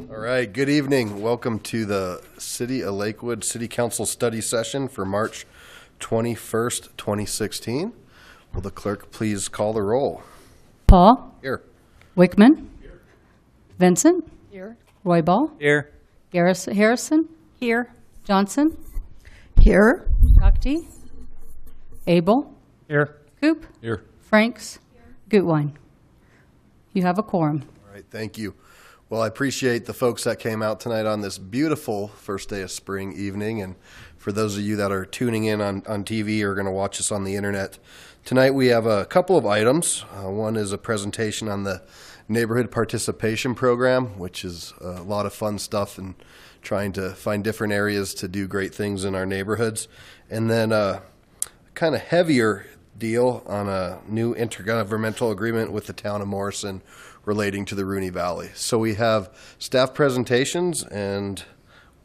All right, good evening. Welcome to the City of Lakewood City Council study session for March 21st, 2016. Will the clerk please call the roll? Paul. Here. Wickman. Here. Vincent. Here. Roybal. Here. Harrison. Here. Johnson. Here. Shakti. Abel. Here. Coop. Here. Franks. Gutwein. You have a quorum. All right, thank you. Well, I appreciate the folks that came out tonight on this beautiful first day of spring evening. And for those of you that are tuning in on TV or going to watch us on the internet, tonight we have a couple of items. One is a presentation on the Neighborhood Participation Program, which is a lot of fun stuff and trying to find different areas to do great things in our neighborhoods. And then a kind of heavier deal on a new intergovernmental agreement with the town of Morrison relating to the Rooney Valley. So we have staff presentations, and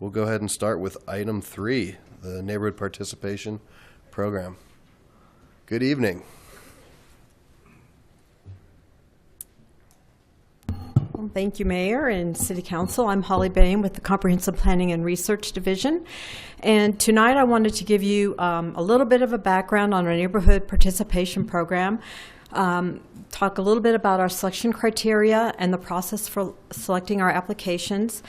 we'll go ahead and start with item 3, the Neighborhood Participation Program. Good evening. Well, thank you, Mayor and City Council. I'm Holly Bain with the Comprehensive Planning and Research Division. And tonight I wanted to give you a little bit of a background on our Neighborhood Participation Program, talk a little bit about our selection criteria and the process for selecting our applications,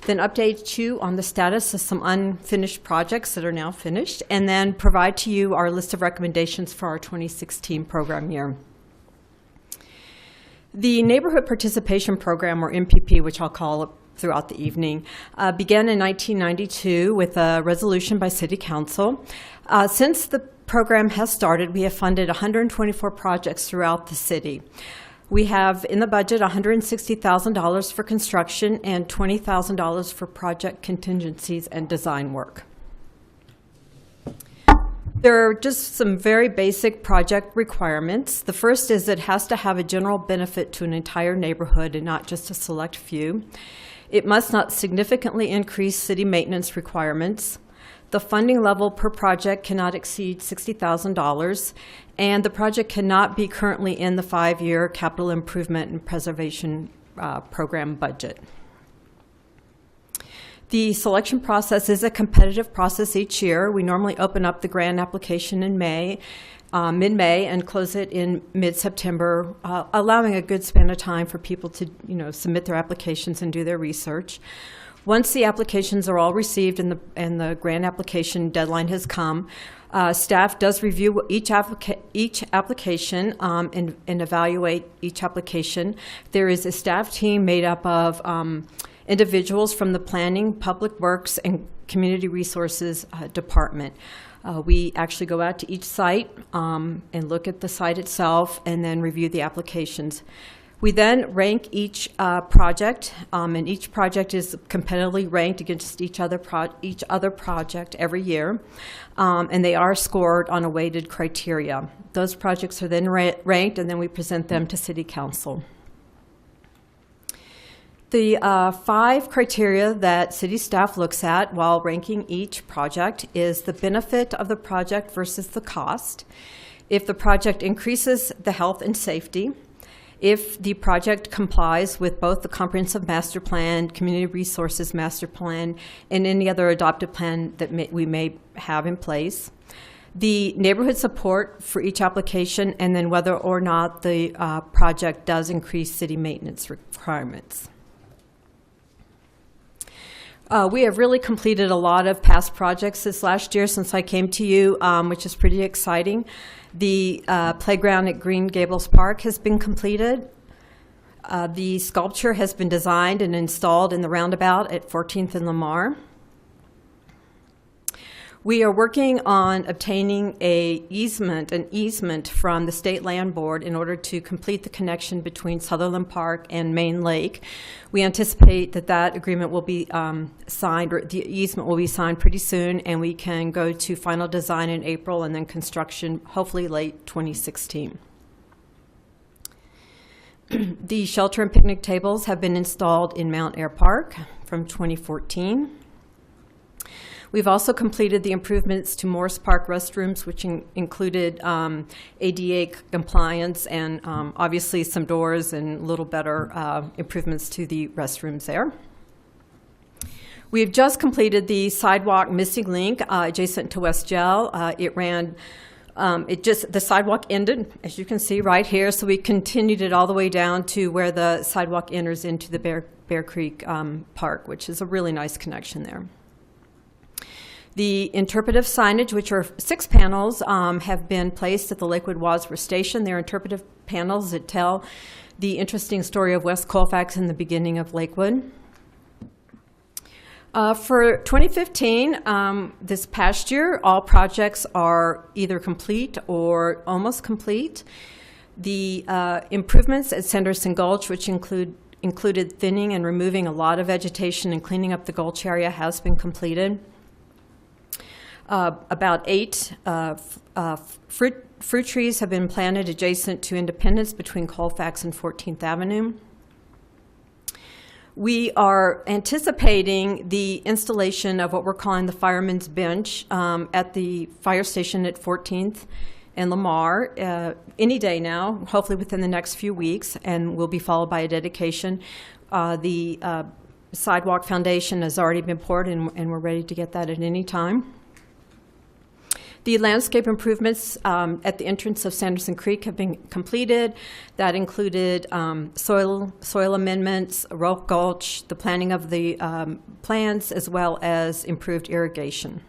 then update you on the status of some unfinished projects that are now finished, and then provide to you our list of recommendations for our 2016 program year. The Neighborhood Participation Program, or NPP, which I'll call it throughout the evening, began in 1992 with a resolution by City Council. Since the program has started, we have funded 124 projects throughout the city. We have in the budget $160,000 for construction and $20,000 for project contingencies and design work. There are just some very basic project requirements. The first is it has to have a general benefit to an entire neighborhood and not just a select few. It must not significantly increase city maintenance requirements. The funding level per project cannot exceed $60,000, and the project cannot be currently in the 5-year capital improvement and preservation program budget. The selection process is a competitive process each year. We normally open up the grant application in May, mid-May, and close it in mid-September, allowing a good span of time for people to, submit their applications and do their research. Once the applications are all received and the grant application deadline has come, staff does review each application and evaluate each application. There is a staff team made up of individuals from the Planning, Public Works, and Community Resources Department. We actually go out to each site and look at the site itself and then review the applications. We then rank each project, and each project is competitively ranked against each other project every year, and they are scored on a weighted criteria. Those projects are then ranked, and then we present them to City Council. The 5 criteria that city staff looks at while ranking each project is the benefit of the project versus the cost, if the project increases the health and safety, if the project complies with both the Comprehensive Master Plan, Community Resources Master Plan, and any other adopted plan that we may have in place, the neighborhood support for each application, and then whether or not the project does increase city maintenance requirements. We have really completed a lot of past projects this last year since I came to you, which is pretty exciting. The playground at Green Gables Park has been completed. The sculpture has been designed and installed in the roundabout at 14th and Lamar. We are working on obtaining an easement from the State Land Board in order to complete the connection between Sutherland Park and Main Lake. We anticipate that agreement will be signed, or the easement will be signed pretty soon, and we can go to final design in April and then construction hopefully late 2016. The shelter and picnic tables have been installed in Mount Air Park from 2014. We've also completed the improvements to Morris Park restrooms, which included ADA compliance and obviously some doors and a little better improvements to the restrooms there. We've just completed the sidewalk missing link adjacent to West Gel. The sidewalk ended, as you can see right here, so we continued it all the way down to where the sidewalk enters into the Bear Creek Park, which is a really nice connection there. The interpretive signage, which are 6 panels, have been placed at the Lakewood Wadsworth Station. They're interpretive panels that tell the interesting story of West Colfax and the beginning of Lakewood. For 2015, this past year, all projects are either complete or almost complete. The improvements at Sanderson Gulch, which included thinning and removing a lot of vegetation and cleaning up the gulch area, has been completed. About 8 fruit trees have been planted adjacent to Independence between Colfax and 14th Avenue. We are anticipating the installation of what we're calling the Fireman's Bench at the fire station at 14th and Lamar any day now, hopefully within the next few weeks, and will be followed by a dedication. The sidewalk foundation has already been poured, and we're ready to get that at any time. The landscape improvements at the entrance of Sanderson Creek have been completed. That included soil amendments, Rope Gulch, the planting of the plants, as well as improved irrigation.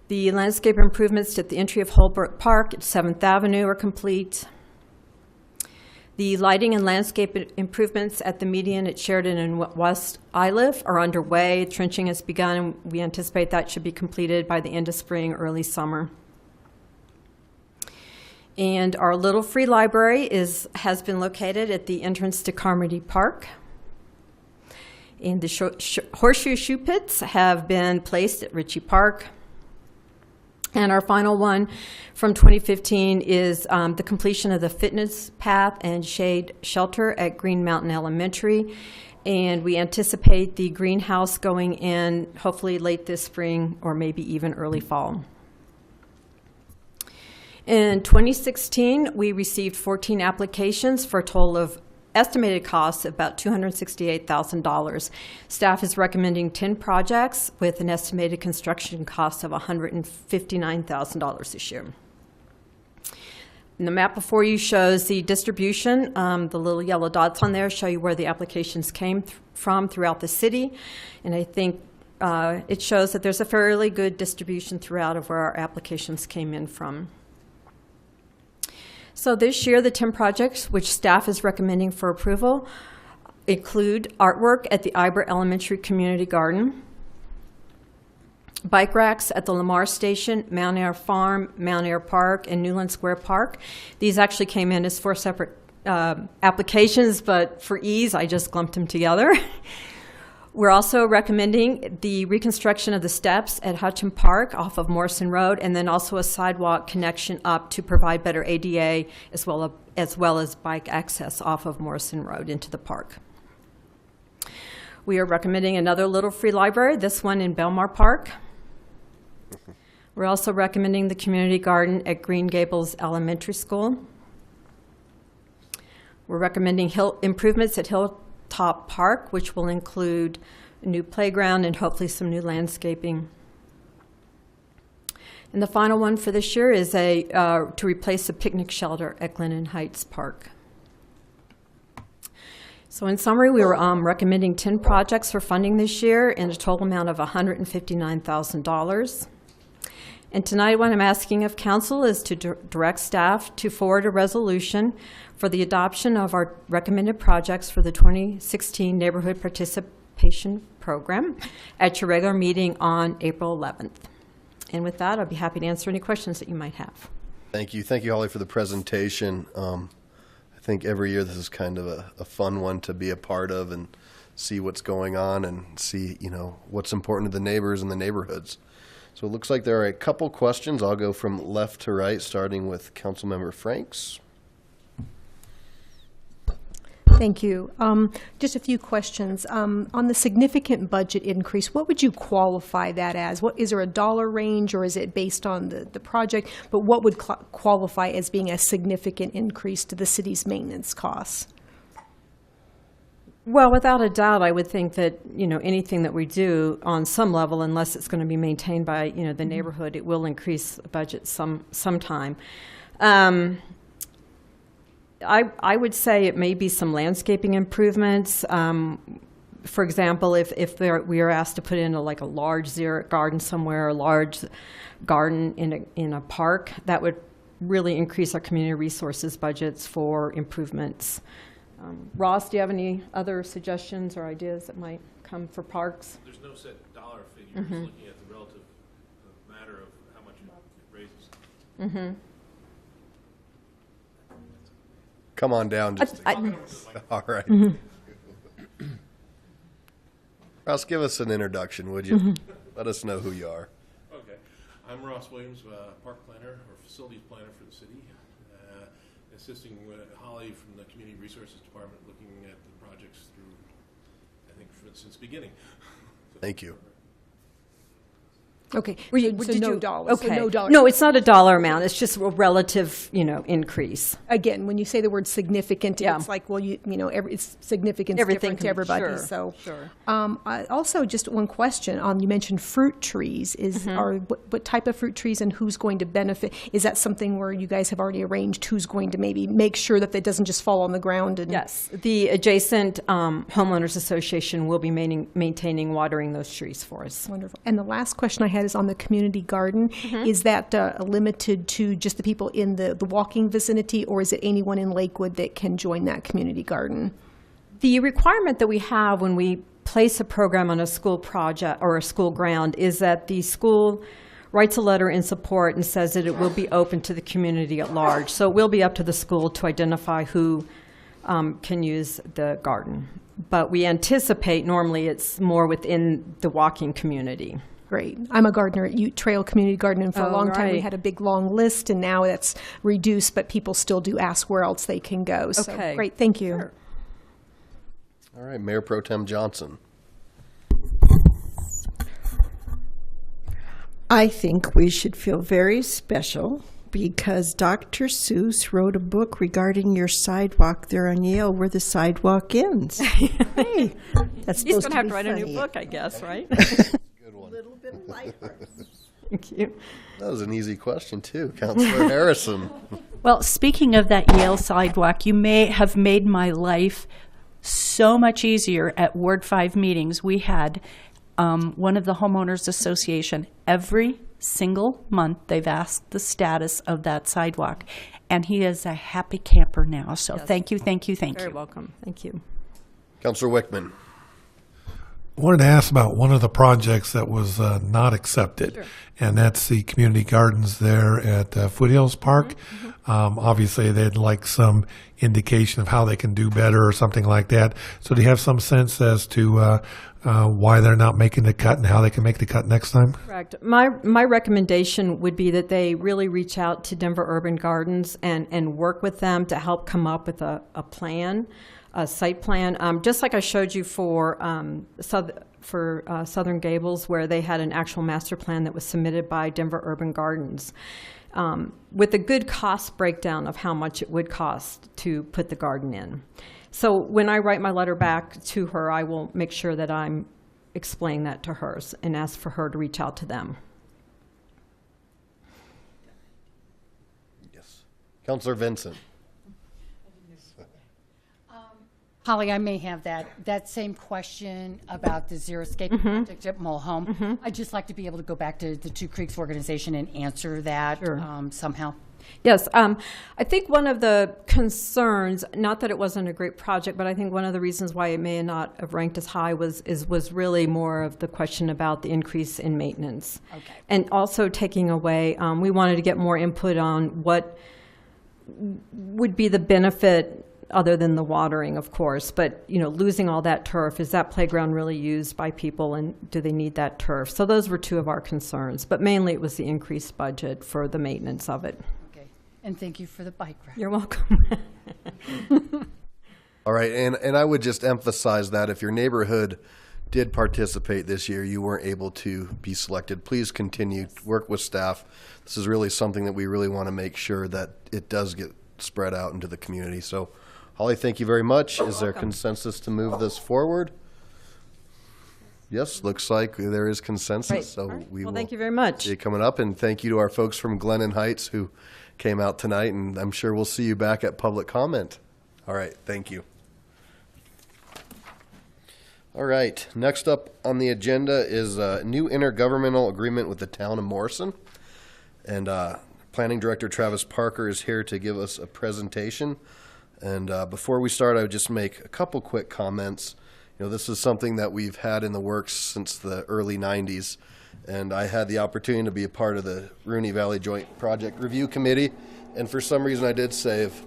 The landscape improvements at the entry of Holbrook Park at 7th Avenue are complete. The lighting and landscape improvements at the median at Sheridan and West Iliff are underway. Trenching has begun, and we anticipate that should be completed by the end of spring, early summer. And our little free library has been located at the entrance to Carmody Park. And the horseshoe shoe pits have been placed at Ritchie Park. And our final one from 2015 is the completion of the fitness path and shade shelter at Green Mountain Elementary. And we anticipate the greenhouse going in hopefully late this spring or maybe even early fall. In 2016, we received 14 applications for a total of estimated costs of about $268,000. Staff is recommending 10 projects with an estimated construction cost of $159,000 this year. And the map before you shows the distribution. The little yellow dots on there show you where the applications came from throughout the city. And I think it shows that there's a fairly good distribution throughout of where our applications came in from. So this year, the 10 projects which staff is recommending for approval include artwork at the Iber Elementary Community Garden, bike racks at the Lamar Station, Mount Air Farm, Mount Air Park, and Newland Square Park. These actually came in as 4 separate applications, but for ease, I just clumped them together. We're also recommending the reconstruction of the steps at Hutchin Park off of Morrison Road, and then also a sidewalk connection up to provide better ADA as well as bike access off of Morrison Road into the park. We are recommending another little free library, this one in Belmar Park. We're also recommending the community garden at Green Gables Elementary School. We're recommending improvements at Hilltop Park, which will include a new playground and hopefully some new landscaping. And the final one for this year is to replace a picnic shelter at Glennon Heights Park. So in summary, we were recommending 10 projects for funding this year in a total amount of $159,000. And tonight what I'm asking of council is to direct staff to forward a resolution for the adoption of our recommended projects for the 2016 Neighborhood Participation Program at your regular meeting on April 11th. And with that, I'll be happy to answer any questions that you might have. Thank you, Holly, for the presentation. I think every year this is kind of a fun one to be a part of and see what's going on and see, what's important to the neighbors and the neighborhoods. So it looks like there are a couple questions. I'll go from left to right, starting with Councilmember Franks. Thank you. Just a few questions. On the significant budget increase, what would you qualify that as? Is there a dollar range, or is it based on the project? But what would qualify as being a significant increase to the city's maintenance costs? Well, without a doubt, I would think that, anything that we do on some level, unless it's going to be maintained by, the neighborhood, it will increase the budget sometime. I would say it may be some landscaping improvements. For example, if we are asked to put in a large xeric garden somewhere, a large garden in a park, that would really increase our community resources budgets for improvements. Ross, do you have any other suggestions or ideas that might come for parks? There's no set dollar figure. It's looking at the relative matter of how much it raises. Come on down. Just all right. Ross, give us an introduction, would you? Let us know who you are. Okay. I'm Ross Williams, park planner or facilities planner for the city, assisting Holly from the Community Resources Department looking at the projects through, I think, since beginning. Thank you. Okay, Did so no you- dollars. So Okay. no dollars. No, it's not a dollar amount. It's just a relative, increase. Again, when you say the word significant, Yeah. it's like, well, it's significance Everything different to can- everybody. sure, So, sure. also just one question. You mentioned fruit trees. What type of fruit trees and who's going to benefit? Is that something where you guys have already arranged who's going to maybe make sure that it doesn't just fall on the ground? And Yes, the adjacent homeowners association will be maintaining watering those trees for us. Wonderful. And the last question I had is on the community garden. Is that limited to just the people in the walking vicinity, or is it anyone in Lakewood that can join that community garden? The requirement that we have when we place a program on a school project or a school ground is that the school writes a letter in support and says that it will be open to the community at large. So it will be up to the school to identify who can use the garden. But we anticipate normally it's more within the walking community. Great. I'm a gardener at Ute Trail Community Garden, and for a Oh, long time we right. had a big long list, and now that's reduced, but people still do ask where else they can go. So Okay. great, thank you. Sure. All right, Mayor Pro Tem Johnson. I think we should feel very special because Dr. Seuss wrote a book regarding your sidewalk there on Yale where the sidewalk ends. Hey, that's He's supposed going to have be to write a new funny. book, I guess, right? Good one. A little bit lighter. Thank you. That was an easy question, too. Councilor Harrison. Well, speaking of that Yale sidewalk, you may have made my life so much easier at Ward 5 meetings. We had one of the homeowners association every single month. They've asked the status of that sidewalk, and he is a happy camper now. So thank you, thank you, thank Very you. welcome. Thank you. Councilor Wickman. I wanted to ask about one of the projects that was not accepted, and that's the community gardens there at Foothills Park. Obviously, they'd like some indication of how they can do better or something like that. So do you have some sense as to why they're not making the cut and how they can make the cut next time? Correct. My recommendation would be that they really reach out to Denver Urban Gardens and work with them to help come up with a plan, a site plan, just like I showed you for Southern Gables, where they had an actual master plan that was submitted by Denver Urban Gardens, with a good cost breakdown of how much it would cost to put the garden in. So when I write my letter back to her, I will make sure that I'm explaining that to her and ask for her to reach out to them. Yes. Councilor Vincent. Holly, I may have that same question about the Xeriscape project at Mulholm. I'd just like to be able to go back to the Two Creeks organization and answer that somehow. Yes, I think one of the concerns, not that it wasn't a great project, but I think one of the reasons why it may not have ranked as high was really more of the question about the increase in maintenance. Okay. And also taking away, we wanted to get more input on what would be the benefit other than the watering, of course, but losing all that turf, is that playground really used by people, and do they need that turf? So those were two of our concerns, but mainly it was the increased budget for the maintenance of it. Okay. And thank you for the bike ride. You're welcome. All right, and I would just emphasize that if your neighborhood did participate this year, you weren't able to be selected, please continue to work with staff. This is really something that we really want to make sure that it does get spread out into the community. So Holly, thank you very much. Is there consensus to move this forward? Yes, looks like there is consensus. Great. So All right. we Well, will thank you very much. see you coming up, and thank you to our folks from Glennon Heights who came out tonight, and I'm sure we'll see you back at public comment. All right, thank you. All right, next up on the agenda is a new intergovernmental agreement with the town of Morrison. And Planning Director Travis Parker is here to give us a presentation. And before we start, I would just make a couple quick comments. You know, this is something that we've had in the works since the early 90s. And I had the opportunity to be a part of the Rooney Valley Joint Project Review Committee. And for some reason, I did save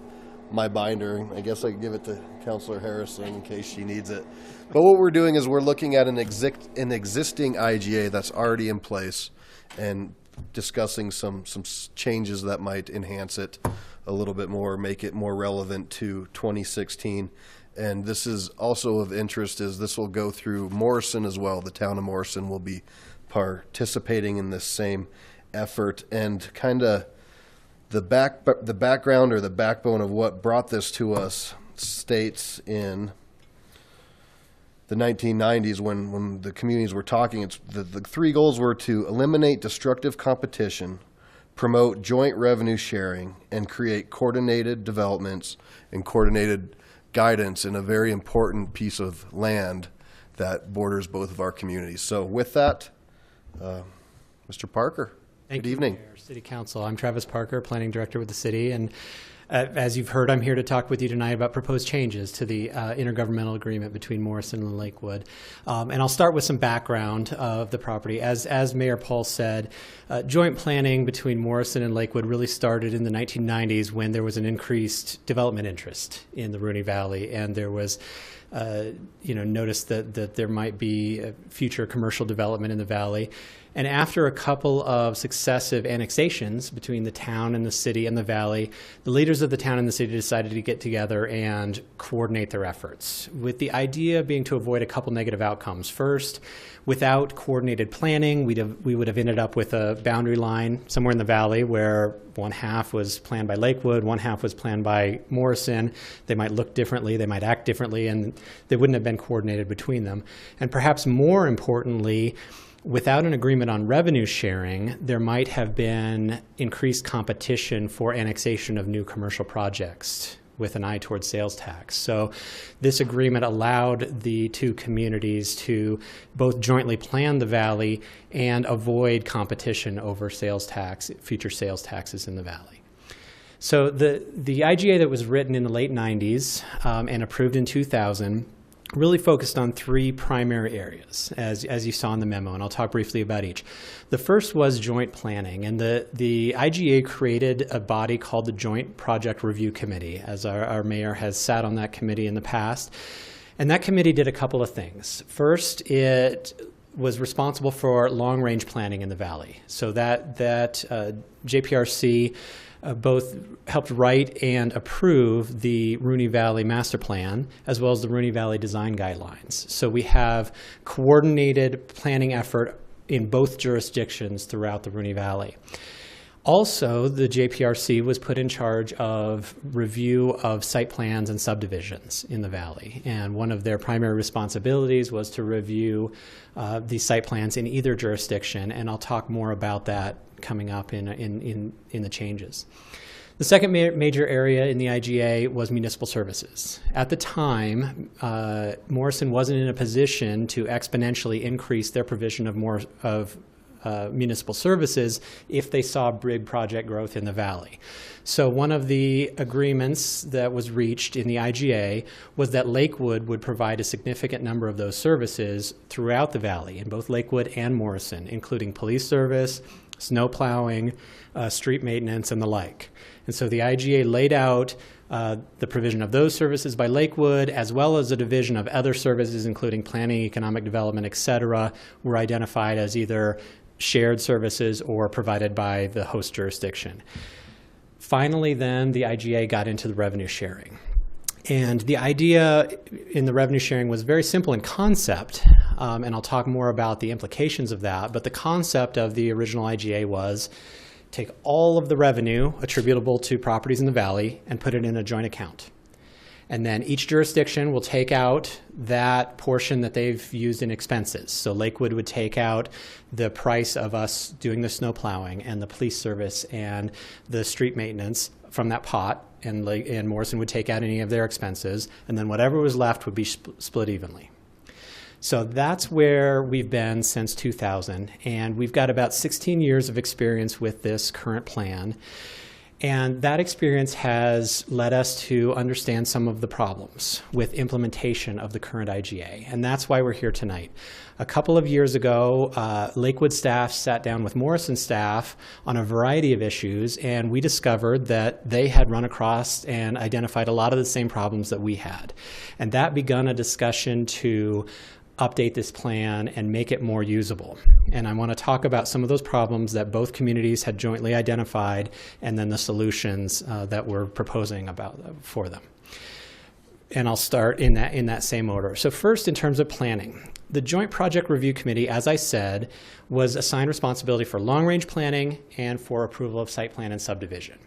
my binder. I guess I could give it to Councilor Harrison in case she needs it. But what we're doing is we're looking at an existing IGA that's already in place and discussing some changes that might enhance it a little bit more, make it more relevant to 2016. And this is also of interest is this will go through Morrison as well. The town of Morrison will be participating in this same effort, and kind of the background or the backbone of what brought this to us states in the 1990s when the communities were talking. It's the three goals were to eliminate destructive competition, promote joint revenue sharing, and create coordinated developments and coordinated guidance in a very important piece of land that borders both of our communities. So with that, Mr. Parker, Thank good you, evening. Mayor, City Council. I'm Travis Parker, Planning Director with the city, and as you've heard, I'm here to talk with you tonight about proposed changes to the intergovernmental agreement between Morrison and Lakewood. And I'll start with some background of the property. As Mayor Paul said, joint planning between Morrison and Lakewood really started in the 1990s when there was an increased development interest in the Rooney Valley, and there was notice that there might be a future commercial development in the valley. And after a couple of successive annexations between the town and the city and the valley, the leaders of the town and the city decided to get together and coordinate their efforts, with the idea being to avoid a couple negative outcomes. First, without coordinated planning, we would have ended up with a boundary line somewhere in the valley where one half was planned by Lakewood, one half was planned by Morrison. They might look differently, they might act differently, and they wouldn't have been coordinated between them. And perhaps more importantly, without an agreement on revenue sharing, there might have been increased competition for annexation of new commercial projects with an eye towards sales tax. So this agreement allowed the two communities to both jointly plan the valley and avoid competition over sales tax, future sales taxes in the valley. So the IGA that was written in the late 90s and approved in 2000 really focused on three primary areas, as you saw in the memo, and I'll talk briefly about each. The first was joint planning, and the IGA created a body called the Joint Project Review Committee, as our mayor has sat on that committee in the past. And that committee did a couple of things. First, it was responsible for long-range planning in the valley. So that JPRC both helped write and approve the Rooney Valley Master Plan, as well as the Rooney Valley Design Guidelines. So we have coordinated planning effort in both jurisdictions throughout the Rooney Valley. Also, the JPRC was put in charge of review of site plans and subdivisions in the valley. And one of their primary responsibilities was to review these site plans in either jurisdiction. And I'll talk more about that coming up in the changes. The second major area in the IGA was municipal services. At the time, Morrison wasn't in a position to exponentially increase their provision of municipal services if they saw big project growth in the valley. So one of the agreements that was reached in the IGA was that Lakewood would provide a significant number of those services throughout the valley, in both Lakewood and Morrison, including police service, snow plowing, street maintenance, and the like. And so the IGA laid out the provision of those services by Lakewood, as well as a division of other services, including planning, economic development, et cetera, were identified as either shared services or provided by the host jurisdiction. Finally, then, the IGA got into the revenue sharing. And the idea in the revenue sharing was very simple in concept, and I'll talk more about the implications of that, but the concept of the original IGA was take all of the revenue attributable to properties in the valley and put it in a joint account. And then each jurisdiction will take out that portion that they've used in expenses. So Lakewood would take out the price of us doing the snow plowing and the police service and the street maintenance from that pot, and Morrison would take out any of their expenses, and then whatever was left would be split evenly. So that's where we've been since 2000, and we've got about 16 years of experience with this current plan. And that experience has led us to understand some of the problems with implementation of the current IGA. And that's why we're here tonight. A couple of years ago, Lakewood staff sat down with Morrison staff on a variety of issues, and we discovered that they had run across and identified a lot of the same problems that we had. And that begun a discussion to update this plan and make it more usable. And I want to talk about some of those problems that both communities had jointly identified, and then the solutions that we're proposing for them. And I'll start in that same order. So first, in terms of planning, the Joint Project Review Committee, as I said, was assigned responsibility for long-range planning and for approval of site plan and subdivision.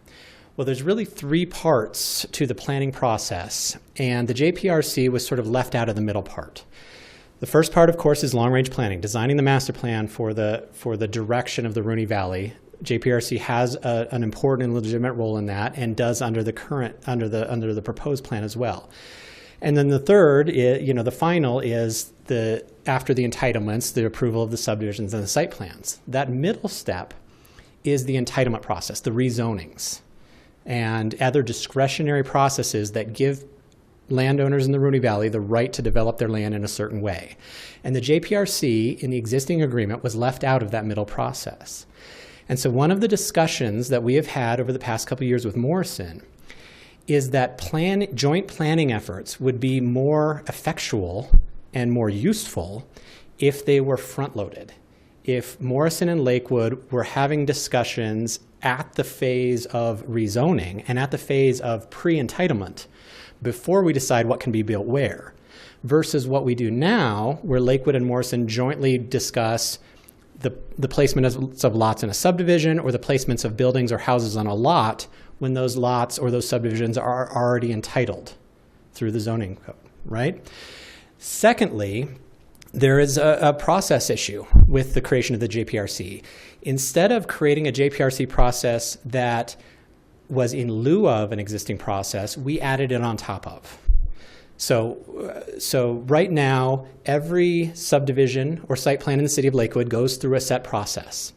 Well, there's really three parts to the planning process, and the JPRC was sort of left out of the middle part. The first part, of course, is long-range planning, designing the master plan for the direction of the Rooney Valley. JPRC has an important and legitimate role in that, and does under the proposed plan as well. And then the third, the final is after the entitlements, the approval of the subdivisions and the site plans. That middle step is the entitlement process, the rezonings, and other discretionary processes that give landowners in the Rooney Valley the right to develop their land in a certain way. And the JPRC in the existing agreement was left out of that middle process. And so one of the discussions that we have had over the past couple of years with Morrison is that joint planning efforts would be more effectual and more useful if they were front-loaded. If Morrison and Lakewood were having discussions at the phase of rezoning and at the phase of pre-entitlement, before we decide what can be built where, versus what we do now, where Lakewood and Morrison jointly discuss the placement of lots in a subdivision or the placements of buildings or houses on a lot when those lots or those subdivisions are already entitled through the zoning code, right? Secondly, there is a process issue with the creation of the JPRC. Instead of creating a JPRC process that was in lieu of an existing process, we added it on top of. So right now, every subdivision or site plan in the city of Lakewood goes through a set process.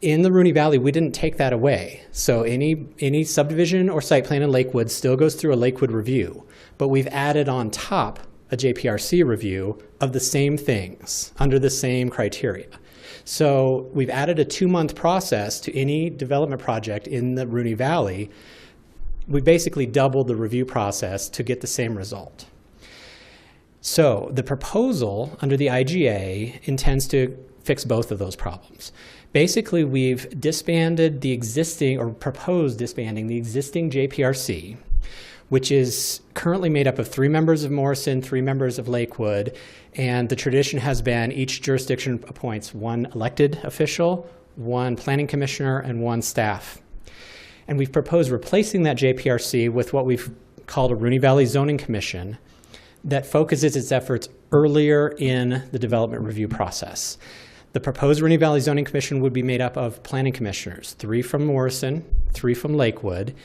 In the Rooney Valley, we didn't take that away. So any subdivision or site plan in Lakewood still goes through a Lakewood review, but we've added on top a JPRC review of the same things under the same criteria. So we've added a 2-month process to any development project in the Rooney Valley. We basically doubled the review process to get the same result. So the proposal under the IGA intends to fix both of those problems. Basically, we've disbanded the existing, or proposed disbanding the existing JPRC, which is currently made up of 3 members of Morrison, 3 members of Lakewood, and the tradition has been each jurisdiction appoints 1 elected official, 1 planning commissioner, and 1 staff. And we've proposed replacing that JPRC with what we've called a Rooney Valley Zoning Commission that focuses its efforts earlier in the development review process. The proposed Rooney Valley Zoning Commission would be made up of planning commissioners, 3 from Morrison, 3 from Lakewood,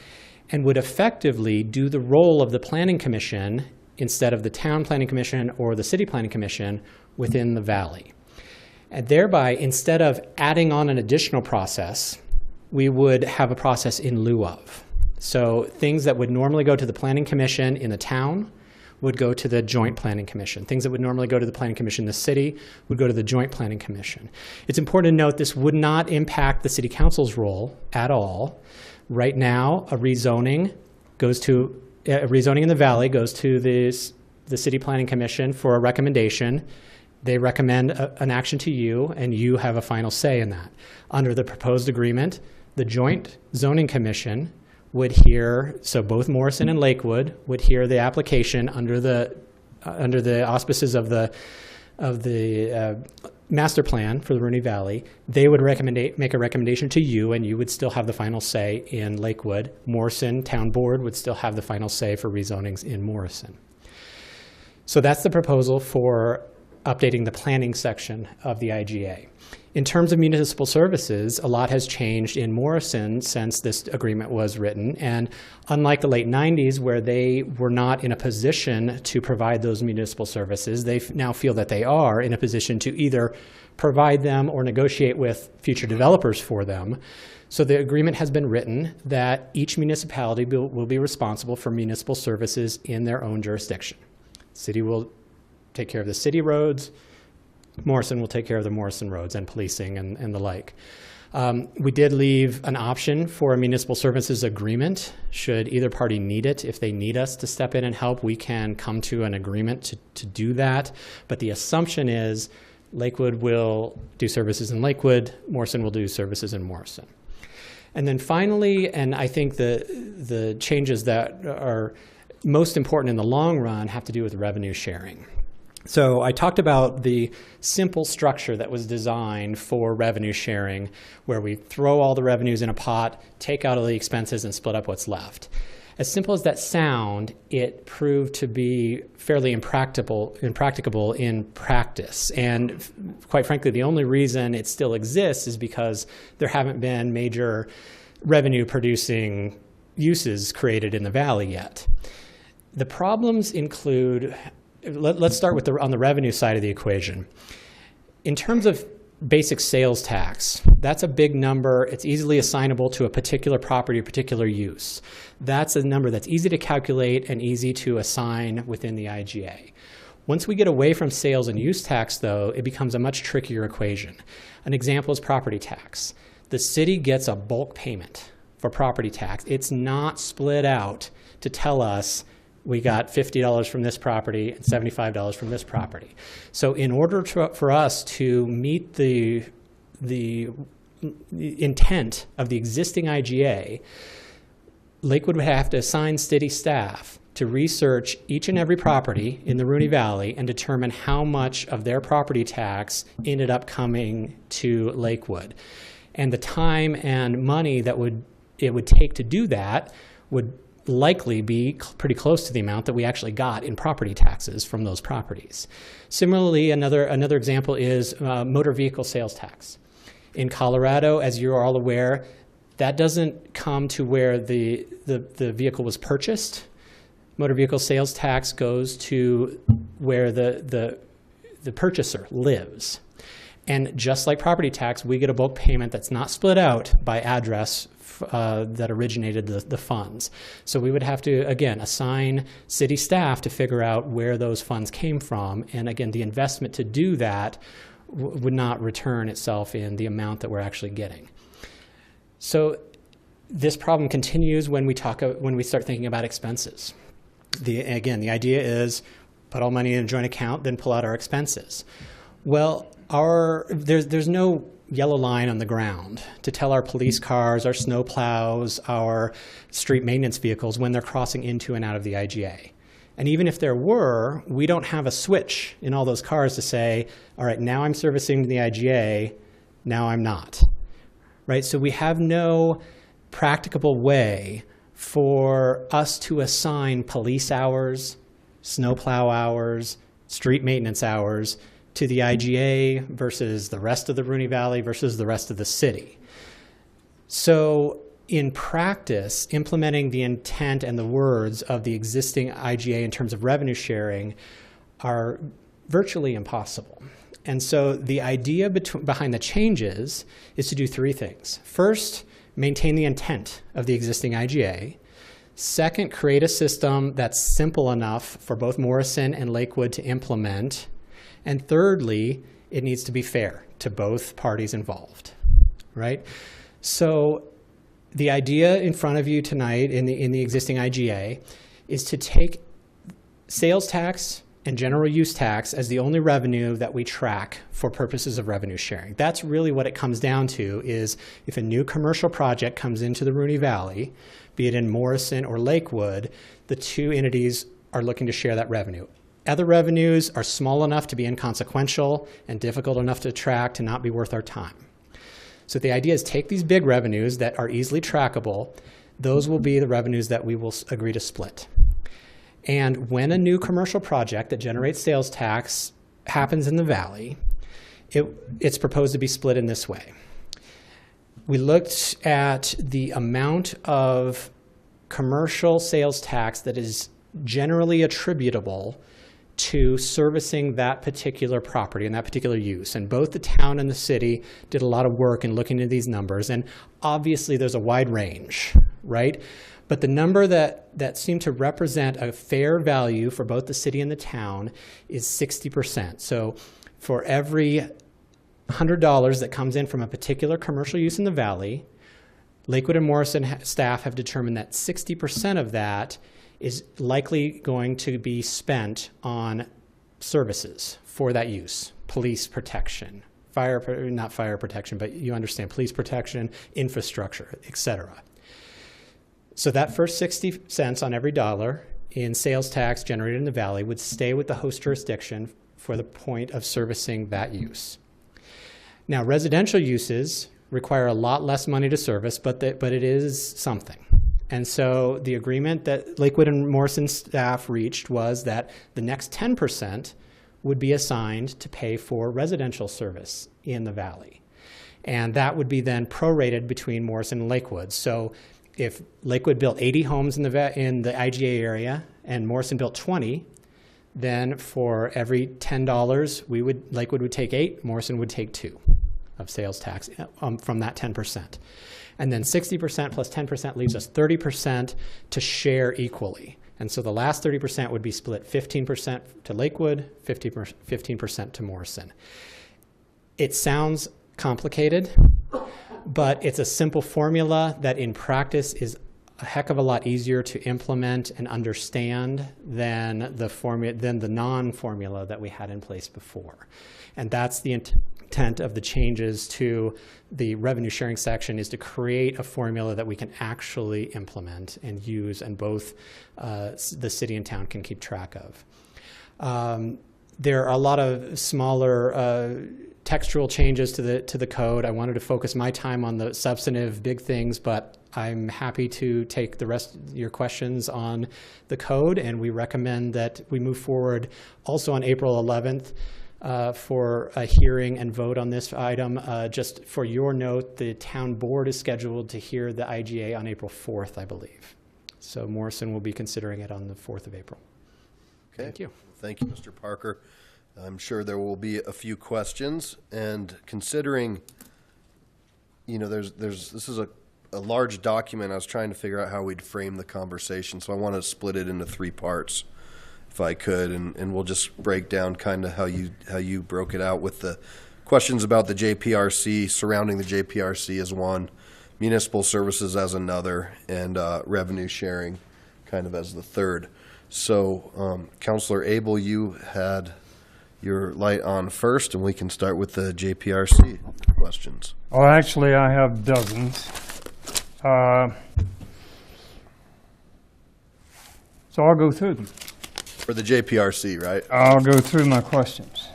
and would effectively do the role of the planning commission instead of the town planning commission or the city planning commission within the valley. And thereby, instead of adding on an additional process, we would have a process in lieu of. So things that would normally go to the planning commission in the town would go to the joint planning commission. Things that would normally go to the planning commission in the city would go to the joint planning commission. It's important to note this would not impact the city council's role at all. Right now, a rezoning in the valley goes to the city planning commission for a recommendation. They recommend an action to you, and you have a final say in that. Under the proposed agreement, the joint zoning commission would hear, so both Morrison and Lakewood would hear the application under the auspices of the master plan for the Rooney Valley, they would make a recommendation to you, and you would still have the final say in Lakewood. Morrison Town Board would still have the final say for rezonings in Morrison. So that's the proposal for updating the planning section of the IGA. In terms of municipal services, a lot has changed in Morrison since this agreement was written. And unlike the late 90s, where they were not in a position to provide those municipal services, they now feel that they are in a position to either provide them or negotiate with future developers for them. So the agreement has been written that each municipality will be responsible for municipal services in their own jurisdiction. City will take care of the city roads. Morrison will take care of the Morrison roads and policing and the like. We did leave an option for a municipal services agreement. Should either party need it, if they need us to step in and help, we can come to an agreement to do that. But the assumption is Lakewood will do services in Lakewood, Morrison will do services in Morrison. And then finally, and I think the changes that are most important in the long run have to do with revenue sharing. So I talked about the simple structure that was designed for revenue sharing, where we throw all the revenues in a pot, take out all the expenses, and split up what's left. As simple as that sound, it proved to be fairly impracticable in practice. And quite frankly, the only reason it still exists is because there haven't been major revenue-producing uses created in the valley yet. The problems include, let's start with on the revenue side of the equation. In terms of basic sales tax, that's a big number. It's easily assignable to a particular property or particular use. That's a number that's easy to calculate and easy to assign within the IGA. Once we get away from sales and use tax, though, it becomes a much trickier equation. An example is property tax. The city gets a bulk payment for property tax. It's not split out to tell us we got $50 from this property and $75 from this property. So in order for us to meet the intent of the existing IGA, Lakewood would have to assign city staff to research each and every property in the Rooney Valley and determine how much of their property tax ended up coming to Lakewood. And the time and money that it would take to do that would likely be pretty close to the amount that we actually got in property taxes from those properties. Similarly, another example is motor vehicle sales tax. In Colorado, as you're all aware, that doesn't come to where the vehicle was purchased. Motor vehicle sales tax goes to where the purchaser lives. And just like property tax, we get a bulk payment that's not split out by address that originated the funds. So we would have to, again, assign city staff to figure out where those funds came from. And again, the investment to do that would not return itself in the amount that we're actually getting. So this problem continues when we start thinking about expenses. The idea is put all money in a joint account, then pull out our expenses. Well, there's no yellow line on the ground to tell our police cars, our snow plows, our street maintenance vehicles when they're crossing into and out of the IGA. And even if there were, we don't have a switch in all those cars to say, all right, now I'm servicing the IGA, now I'm not. Right? So we have no practicable way for us to assign police hours, snowplow hours, street maintenance hours to the IGA versus the rest of the Rooney Valley versus the rest of the city. So in practice, implementing the intent and the words of the existing IGA in terms of revenue sharing are virtually impossible. And so the idea behind the changes is to do three things. First, maintain the intent of the existing IGA. Second, create a system that's simple enough for both Morrison and Lakewood to implement. And thirdly, it needs to be fair to both parties involved, right? So the idea in front of you tonight in the existing IGA is to take sales tax and general use tax as the only revenue that we track for purposes of revenue sharing. That's really what it comes down to, is if a new commercial project comes into the Rooney Valley, be it in Morrison or Lakewood, the two entities are looking to share that revenue. Other revenues are small enough to be inconsequential and difficult enough to track to not be worth our time. So the idea is take these big revenues that are easily trackable. Those will be the revenues that we will agree to split. And when a new commercial project that generates sales tax happens in the valley, it's proposed to be split in this way. We looked at the amount of commercial sales tax that is generally attributable to servicing that particular property and that particular use. And both the town and the city did a lot of work in looking at these numbers. And obviously there's a wide range, right? But the number that seemed to represent a fair value for both the city and the town is 60%. So for every $100 that comes in from a particular commercial use in the valley, Lakewood and Morrison staff have determined that 60% of that is likely going to be spent on services for that use. Police protection, not fire protection, but you understand, police protection, infrastructure, etc. So that first 60 cents on every dollar in sales tax generated in the valley would stay with the host jurisdiction for the point of servicing that use. Now, residential uses require a lot less money to service, but it is something. And so the agreement that Lakewood and Morrison staff reached was that the next 10% would be assigned to pay for residential service in the valley. And that would be then prorated between Morrison and Lakewood. So if Lakewood built 80 homes in the IGA area and Morrison built 20, then for every $10, Lakewood would take 8, Morrison would take 2 of sales tax from that 10%. And then 60% plus 10% leaves us 30% to share equally. And so the last 30% would be split 15% to Lakewood, 15% to Morrison. It sounds complicated, but it's a simple formula that in practice is a heck of a lot easier to implement and understand than the non-formula that we had in place before. And that's the intent of the changes to the revenue sharing section, is to create a formula that we can actually implement and use, and both the city and town can keep track of. There are a lot of smaller textual changes to the code. I wanted to focus my time on the substantive big things, but I'm happy to take the rest of your questions on the code, and we recommend that we move forward also on April 11th for a hearing and vote on this item. Just for your note, the town board is scheduled to hear the IGA on April 4th, I believe. So Morrison will be considering it on the 4th of April. Okay. Thank you. Thank you, Mr. Parker. I'm sure there will be a few questions, and considering, this is a large document, I was trying to figure out how we'd frame the conversation, so I want to split it into 3 parts, if I could, and we'll just break down kind of how you broke it out with the questions about the JPRC, surrounding the JPRC as one, municipal services as another, and revenue sharing kind of as the third. So, Councilor Abel, you had your light on first, and we can start with the JPRC questions. Well, actually, I have dozens. So I'll go through them. For the JPRC, right? I'll go through my questions.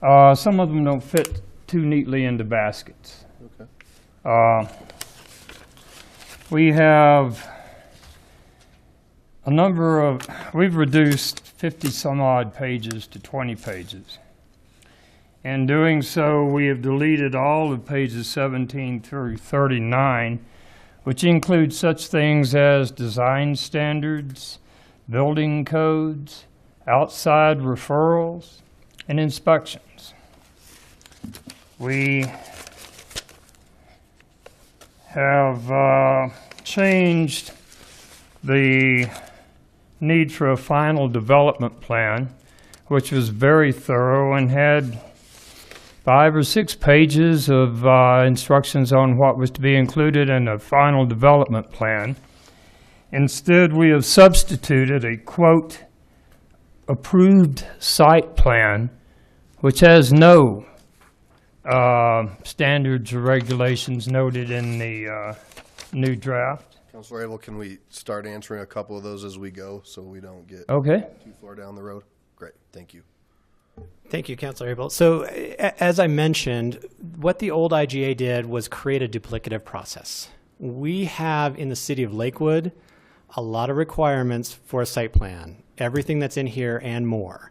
Some of them don't fit too neatly into baskets. Okay. We have we've reduced 50 some odd pages to 20 pages. In doing so, we have deleted all of pages 17 through 39, which include such things as design standards, building codes, outside referrals, and inspections. We have changed the need for a final development plan, which was very thorough and had 5 or 6 pages of instructions on what was to be included in a final development plan. Instead, we have substituted a, quote, approved site plan, which has no standards or regulations noted in the new draft. Councilor Abel, can we start answering a couple of those as we go so we don't get Okay. too far down the road? Great, thank you. Thank you, Councilor Abel. So as I mentioned, what the old IGA did was create a duplicative process. We have in the city of Lakewood a lot of requirements for a site plan, everything that's in here and more.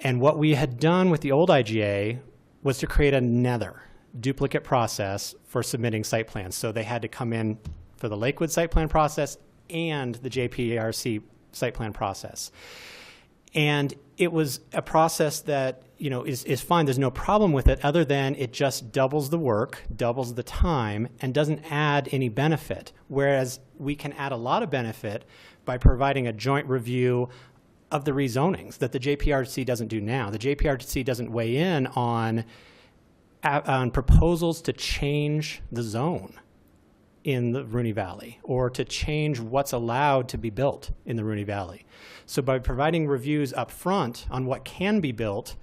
And what we had done with the old IGA was to create another duplicate process for submitting site plans. So they had to come in for the Lakewood site plan process and the JPRC site plan process. And it was a process that, you know, is fine. There's no problem with it other than it just doubles the work, doubles the time, and doesn't add any benefit. Whereas we can add a lot of benefit by providing a joint review of the rezonings that the JPRC doesn't do now. The JPRC doesn't weigh in on proposals to change the zone in the Rooney Valley or to change what's allowed to be built in the Rooney Valley. So by providing reviews up front on what can be built,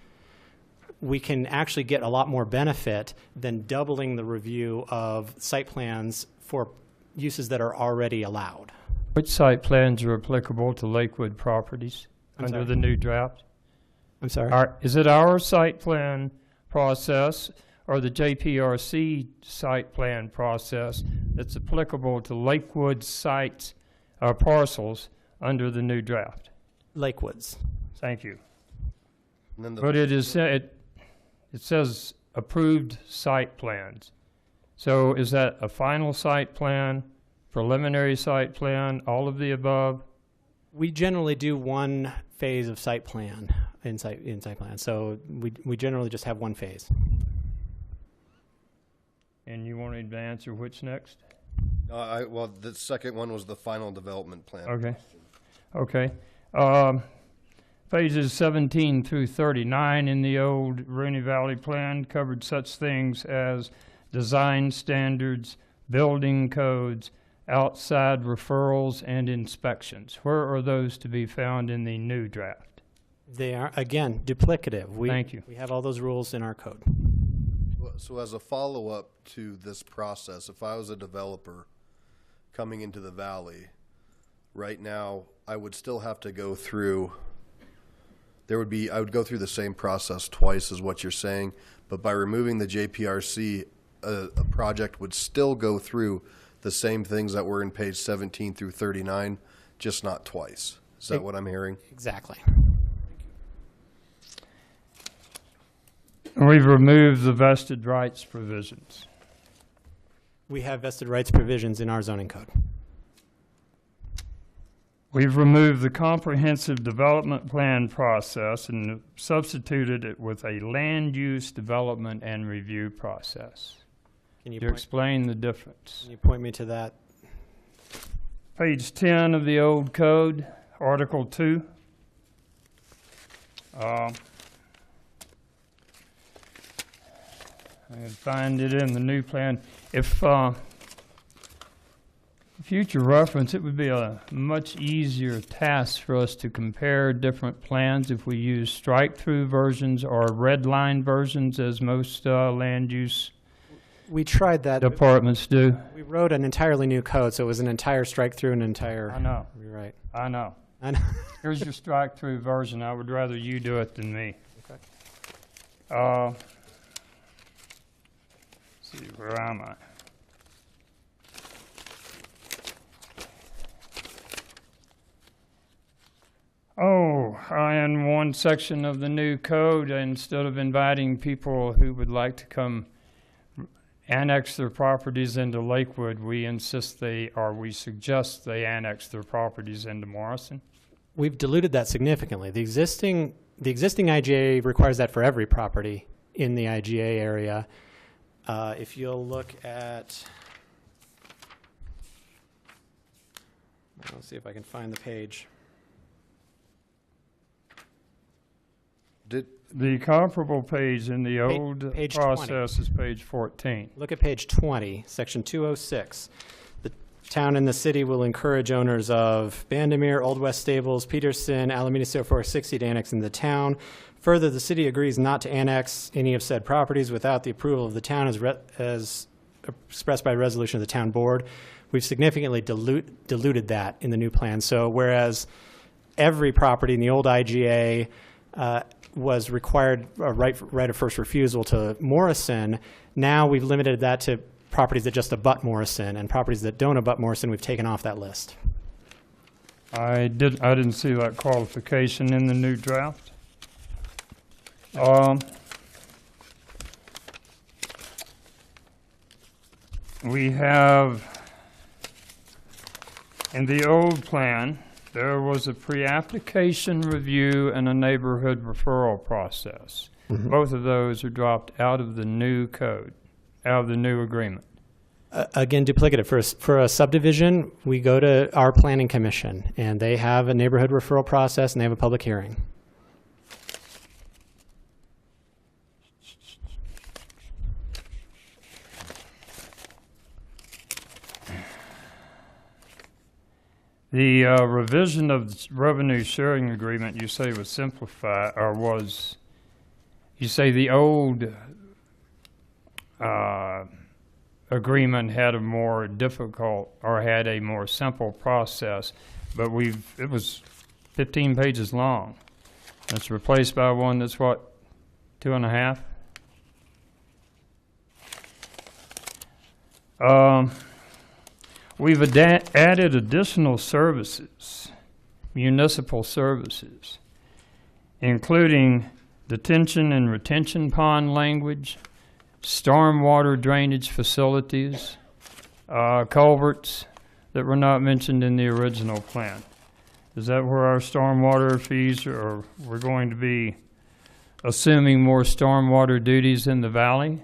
we can actually get a lot more benefit than doubling the review of site plans for uses that are already allowed. Which site plans are applicable to Lakewood properties under sorry? the new draft? I'm sorry? Is it our site plan process or the JPRC site plan process that's applicable to Lakewood sites or parcels under the new draft? Lakewoods. Thank you. And then But it says approved site plans. So is that a final site plan, preliminary site plan, all of the above? We generally do one phase of site plan in site plan. So we generally just have one phase. And you wanted to answer which next? Well, the second one was the final development plan. Okay. Okay. Phases 17 through 39 in the old Rooney Valley plan covered such things as design standards, building codes, outside referrals, and inspections. Where are those to be found in the new draft? They are, again, duplicative. Thank you. We have all those rules in our code. So as a follow-up to this process, if I was a developer coming into the valley, right now, I would still have to go through, I would go through the same process twice as what you're saying, but by removing the JPRC, a project would still go through the same things that were in page 17 through 39, just not twice. Is that what I'm hearing? Exactly. And we've removed the vested rights provisions. We have vested rights provisions in our zoning code. We've removed the comprehensive development plan process and substituted it with a land use development and review process. Can you To point, explain the difference. can you point me to that? Page 10 of the old code, Article 2. I can find it in the new plan. If future reference, it would be a much easier task for us to compare different plans if we use strike-through versions or red line versions, as most land use We tried that. departments do. We wrote an entirely new code, so it was an entire strike through, an entire. I know. You're right. I know. I know. Here's your strike-through version. I would rather you do it than me. Okay. Let's see, where am I? Oh, in one section of the new code, instead of inviting people who would like to come annex their properties into Lakewood, we suggest they annex their properties into Morrison. We've diluted that significantly. The existing IGA requires that for every property in the IGA area. If you'll look at, let's see if I can find the page. The comparable page in the old page process is page 14. Look at page 20, section 206. The town and the city will encourage owners of Bandemere, Old West Stables, Peterson, Alameda, so 460 to annex into the town. Further, the city agrees not to annex any of said properties without the approval of the town as expressed by resolution of the town board. We've significantly diluted that in the new plan. So whereas every property in the old IGA was required a right of first refusal to Morrison. Now we've limited that to properties that just abut Morrison, and properties that don't abut Morrison we've taken off that list. I didn't see that qualification in the new draft. We have, in the old plan, there was a pre-application review and a neighborhood referral process. Both of those are dropped out of the new code, out of the new agreement. Again, duplicative. For a subdivision, we go to our planning commission, and they have a neighborhood referral process, and they have a public hearing. The revision of the revenue sharing agreement, you say was simplified, or was, you say the old agreement had a more difficult, or had a more simple process, but it was 15 pages long. It's replaced by one that's what, 2.5? We've added additional services, municipal services, including detention and retention pond language, stormwater drainage facilities, culverts that were not mentioned in the original plan. Is that where our stormwater fees are, or we're going to be assuming more stormwater duties in the valley?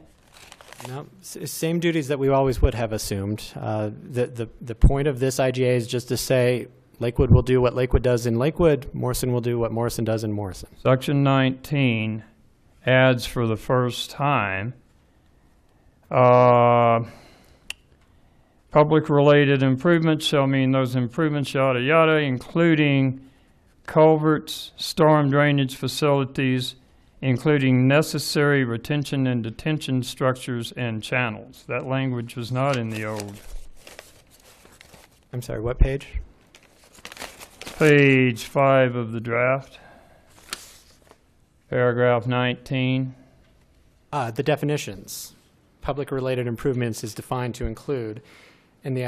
No, same duties that we always would have assumed. The point of this IGA is just to say Lakewood will do what Lakewood does in Lakewood, Morrison will do what Morrison does in Morrison. Section 19 adds for the first time public-related improvements shall mean those improvements, yada, yada, including culverts, storm drainage facilities, including necessary retention and detention structures and channels. That language was not in the old. I'm sorry, what page? Page 5 of the draft, paragraph 19. The definitions. Public-related improvements is defined to include, and the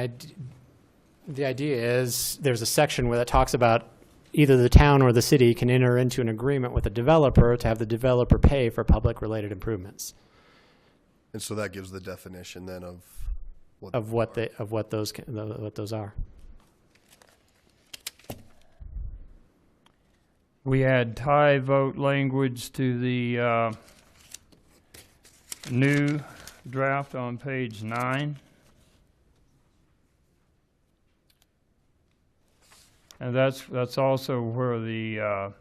idea is there's a section where that talks about either the town or the city can enter into an agreement with a developer to have the developer pay for public-related improvements. And so that gives the definition then of what those are. We had tie vote language to the new draft on page 9. And that's also where the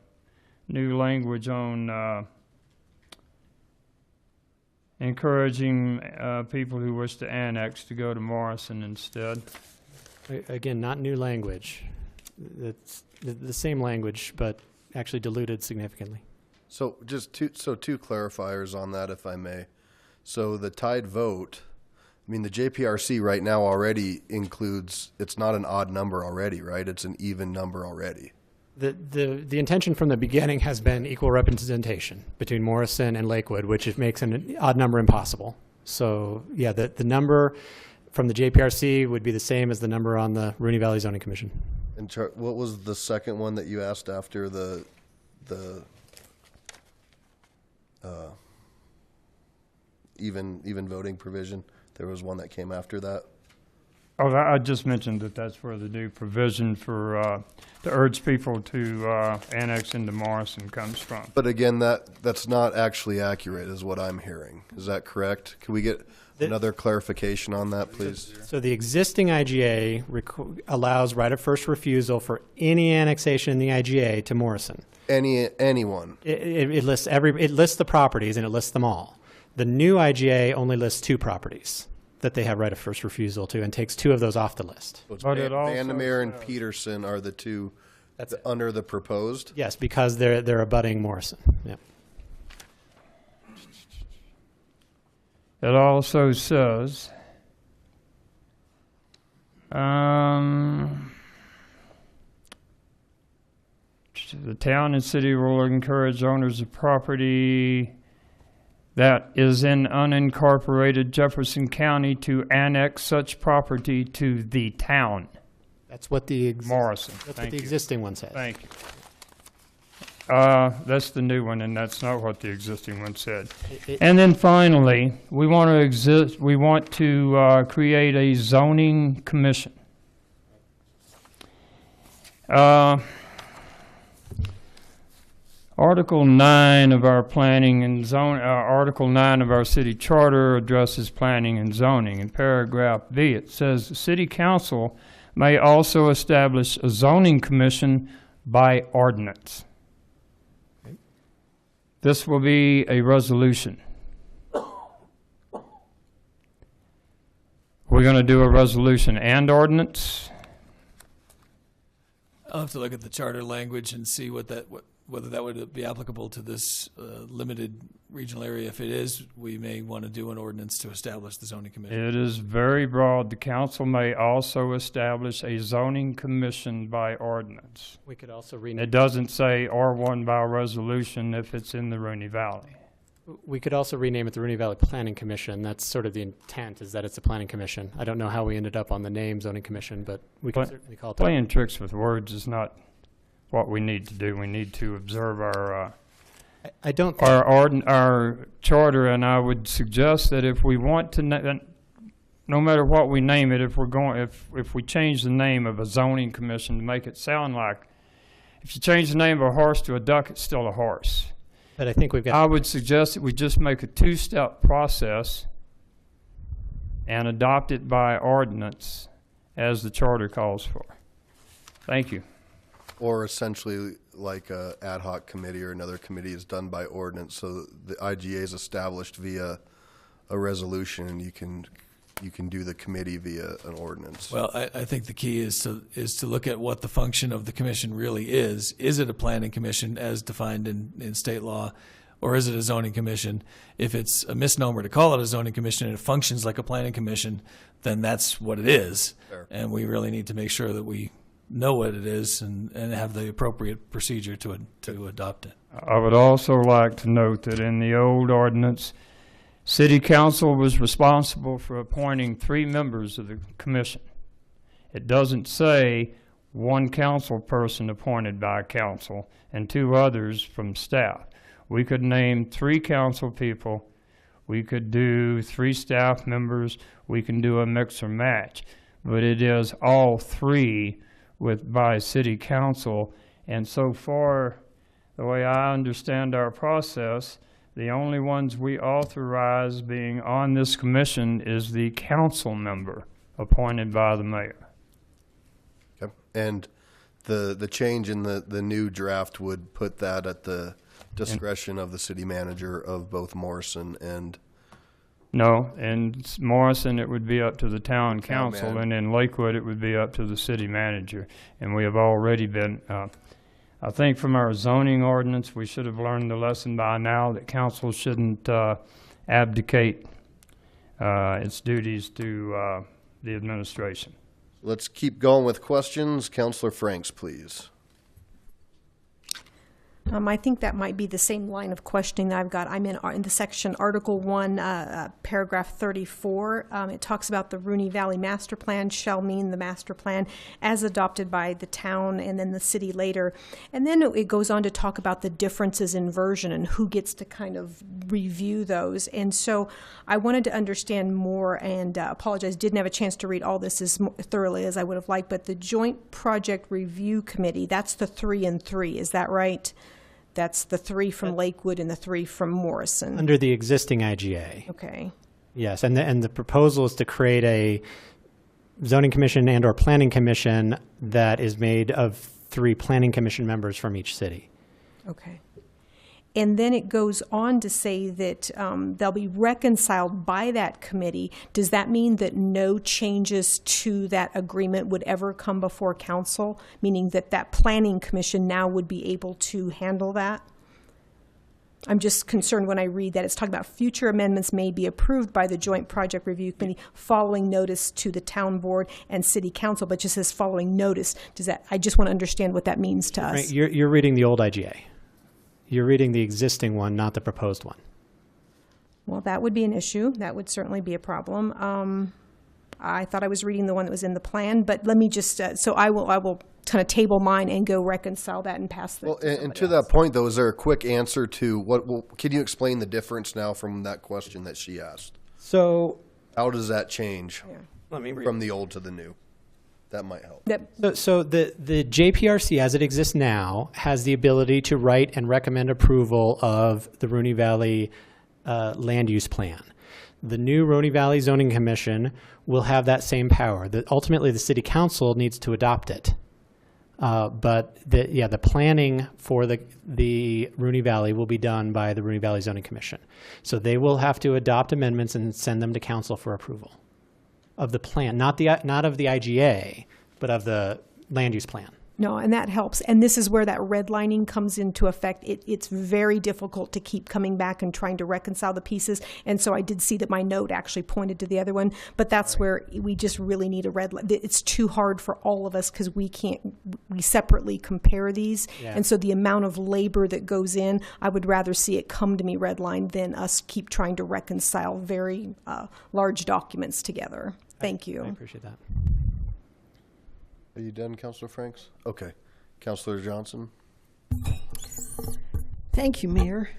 new language on encouraging people who wish to annex to go to Morrison instead. Again, not new language. It's the same language, but actually diluted significantly. So just two clarifiers on that, if I may. So the tied vote, I mean, the JPRC right now already includes, it's not an odd number already, right? It's an even number already. The intention from the beginning has been equal representation between Morrison and Lakewood, which makes an odd number impossible. So yeah, the number from the JPRC would be the same as the number on the Rooney Valley Zoning Commission. And what was the second one that you asked after the even voting provision? There was one that came after that. Oh, I just mentioned that that's where the new provision for to urge people to annex into Morrison comes from. But again, that's not actually accurate, is what I'm hearing. Is that correct? Can we get another clarification on that, please? So the existing IGA allows right of first refusal for any annexation in the IGA to Morrison. Anyone. It lists it lists the properties and it lists them all. The new IGA only lists 2 properties that they have right of first refusal to, and takes 2 of those off the list. So it's But it also Vandermeer and says- Peterson are the two That's it. under the proposed. Yes, because they're abutting Morrison. Yeah. It also says, The town and city will encourage owners of property that is in unincorporated Jefferson County to annex such property to the town. That's what the Morrison, That's what thank the you. existing one says. Thank you. That's the new one, and that's not what the existing one said. And then finally, we want to create a zoning commission. Article 9 of our planning and Article 9 of our city charter addresses planning and zoning. In paragraph B, it says the city council may also establish a zoning commission by ordinance. This will be a resolution. We're going to do a resolution and ordinance. I'll have to look at the charter language and see whether that would be applicable to this limited regional area. If it is, we may want to do an ordinance to establish the zoning commission. It is very broad. The council may also establish a zoning commission by ordinance. We could also rename. It doesn't say R1 by resolution if it's in the Rooney Valley. We could also rename it the Rooney Valley Planning Commission. That's sort of the intent, is that it's a planning commission. I don't know how we ended up on the name zoning commission, but we can certainly call it that. Playing tricks with words is not what we need to do. We need to observe our I don't think our charter, and I would suggest that if we want to, no matter what we name it, if we change the name of a zoning commission to make it sound like, if you change the name of a horse to a duck, it's still a horse. But I think we've got. I would suggest that we just make a two-step process and adopt it by ordinance as the charter calls for. Thank you. Or essentially like a ad hoc committee or another committee is done by ordinance, so the IGA is established via a resolution, and you can do the committee via an ordinance. Well, I think the key is to look at what the function of the commission really is. Is it a planning commission as defined in state law, or is it a zoning commission? If it's a misnomer to call it a zoning commission and it functions like a planning commission, then that's what it is. Fair. And we really need to make sure that we know what it is and have the appropriate procedure to adopt it. I would also like to note that in the old ordinance, City Council was responsible for appointing 3 members of the commission. It doesn't say one council person appointed by council and 2 others from staff. We could name 3 council people. We could do 3 staff members. We can do a mix or match. But it is all 3 by city council. And so far, the way I understand our process, the only ones we authorize being on this commission is the council member appointed by the mayor. Okay. And the change in the new draft would put that at the discretion of the city manager of both Morrison and... No, in Morrison, it would be up to the town council, manager. and in Lakewood, it would be up to the city manager. And we have already been, I think from our zoning ordinance, we should have learned the lesson by now that council shouldn't abdicate its duties to the administration. Let's keep going with questions. Councilor Franks, please. I think that might be the same line of questioning that I've got. I'm in the section Article 1, paragraph 34. It talks about the Rooney Valley Master Plan shall mean the master plan as adopted by the town and then the city later. And then it goes on to talk about the differences in version and who gets to kind of review those. And so I wanted to understand more, and apologize, didn't have a chance to read all this as thoroughly as I would have liked, but the Joint Project Review Committee, that's the 3 and 3, is that right? That's the 3 from Lakewood and the 3 from Morrison. under the existing IGA. Okay. Yes, and the proposal is to create a zoning commission and or planning commission that is made of 3 planning commission members from each city. Okay. And then it goes on to say that they'll be reconciled by that committee. Does that mean that no changes to that agreement would ever come before council, meaning that that planning commission now would be able to handle that? I'm just concerned when I read that it's talking about future amendments may be approved by the Joint Project Review Committee following notice to the town board and city council, but just says following notice. I just want to understand what that means to us. Right, you're reading the old IGA. You're reading the existing one, not the proposed one. Well, that would be an issue. That would certainly be a problem. I thought I was reading the one that was in the plan, but let me just, so I will kind of table mine and go reconcile that and pass that. Well, and to that point, though, is there a quick answer to what? Well, can you explain the difference now from that question that she asked? So How does that change let me read. from the old to the new? That might help. So the JPRC, as it exists now, has the ability to write and recommend approval of the Rooney Valley land use plan. The new Rooney Valley Zoning Commission will have that same power. Ultimately, the city council needs to adopt it. But the planning for the Rooney Valley will be done by the Rooney Valley Zoning Commission. So they will have to adopt amendments and send them to council for approval of the plan, not of the IGA, but of the land use plan. No, and that helps. And this is where that redlining comes into effect. It's very difficult to keep coming back and trying to reconcile the pieces. And so I did see that my note actually pointed to the other one, but that's where we just really need a it's too hard for all of us because we separately compare these. Yeah. And so the amount of labor that goes in, I would rather see it come to me redlined than us keep trying to reconcile very large documents together. Thank you. I appreciate that. Are you done, Councilor Franks? Okay. Councilor Johnson? Thank you, Mayor.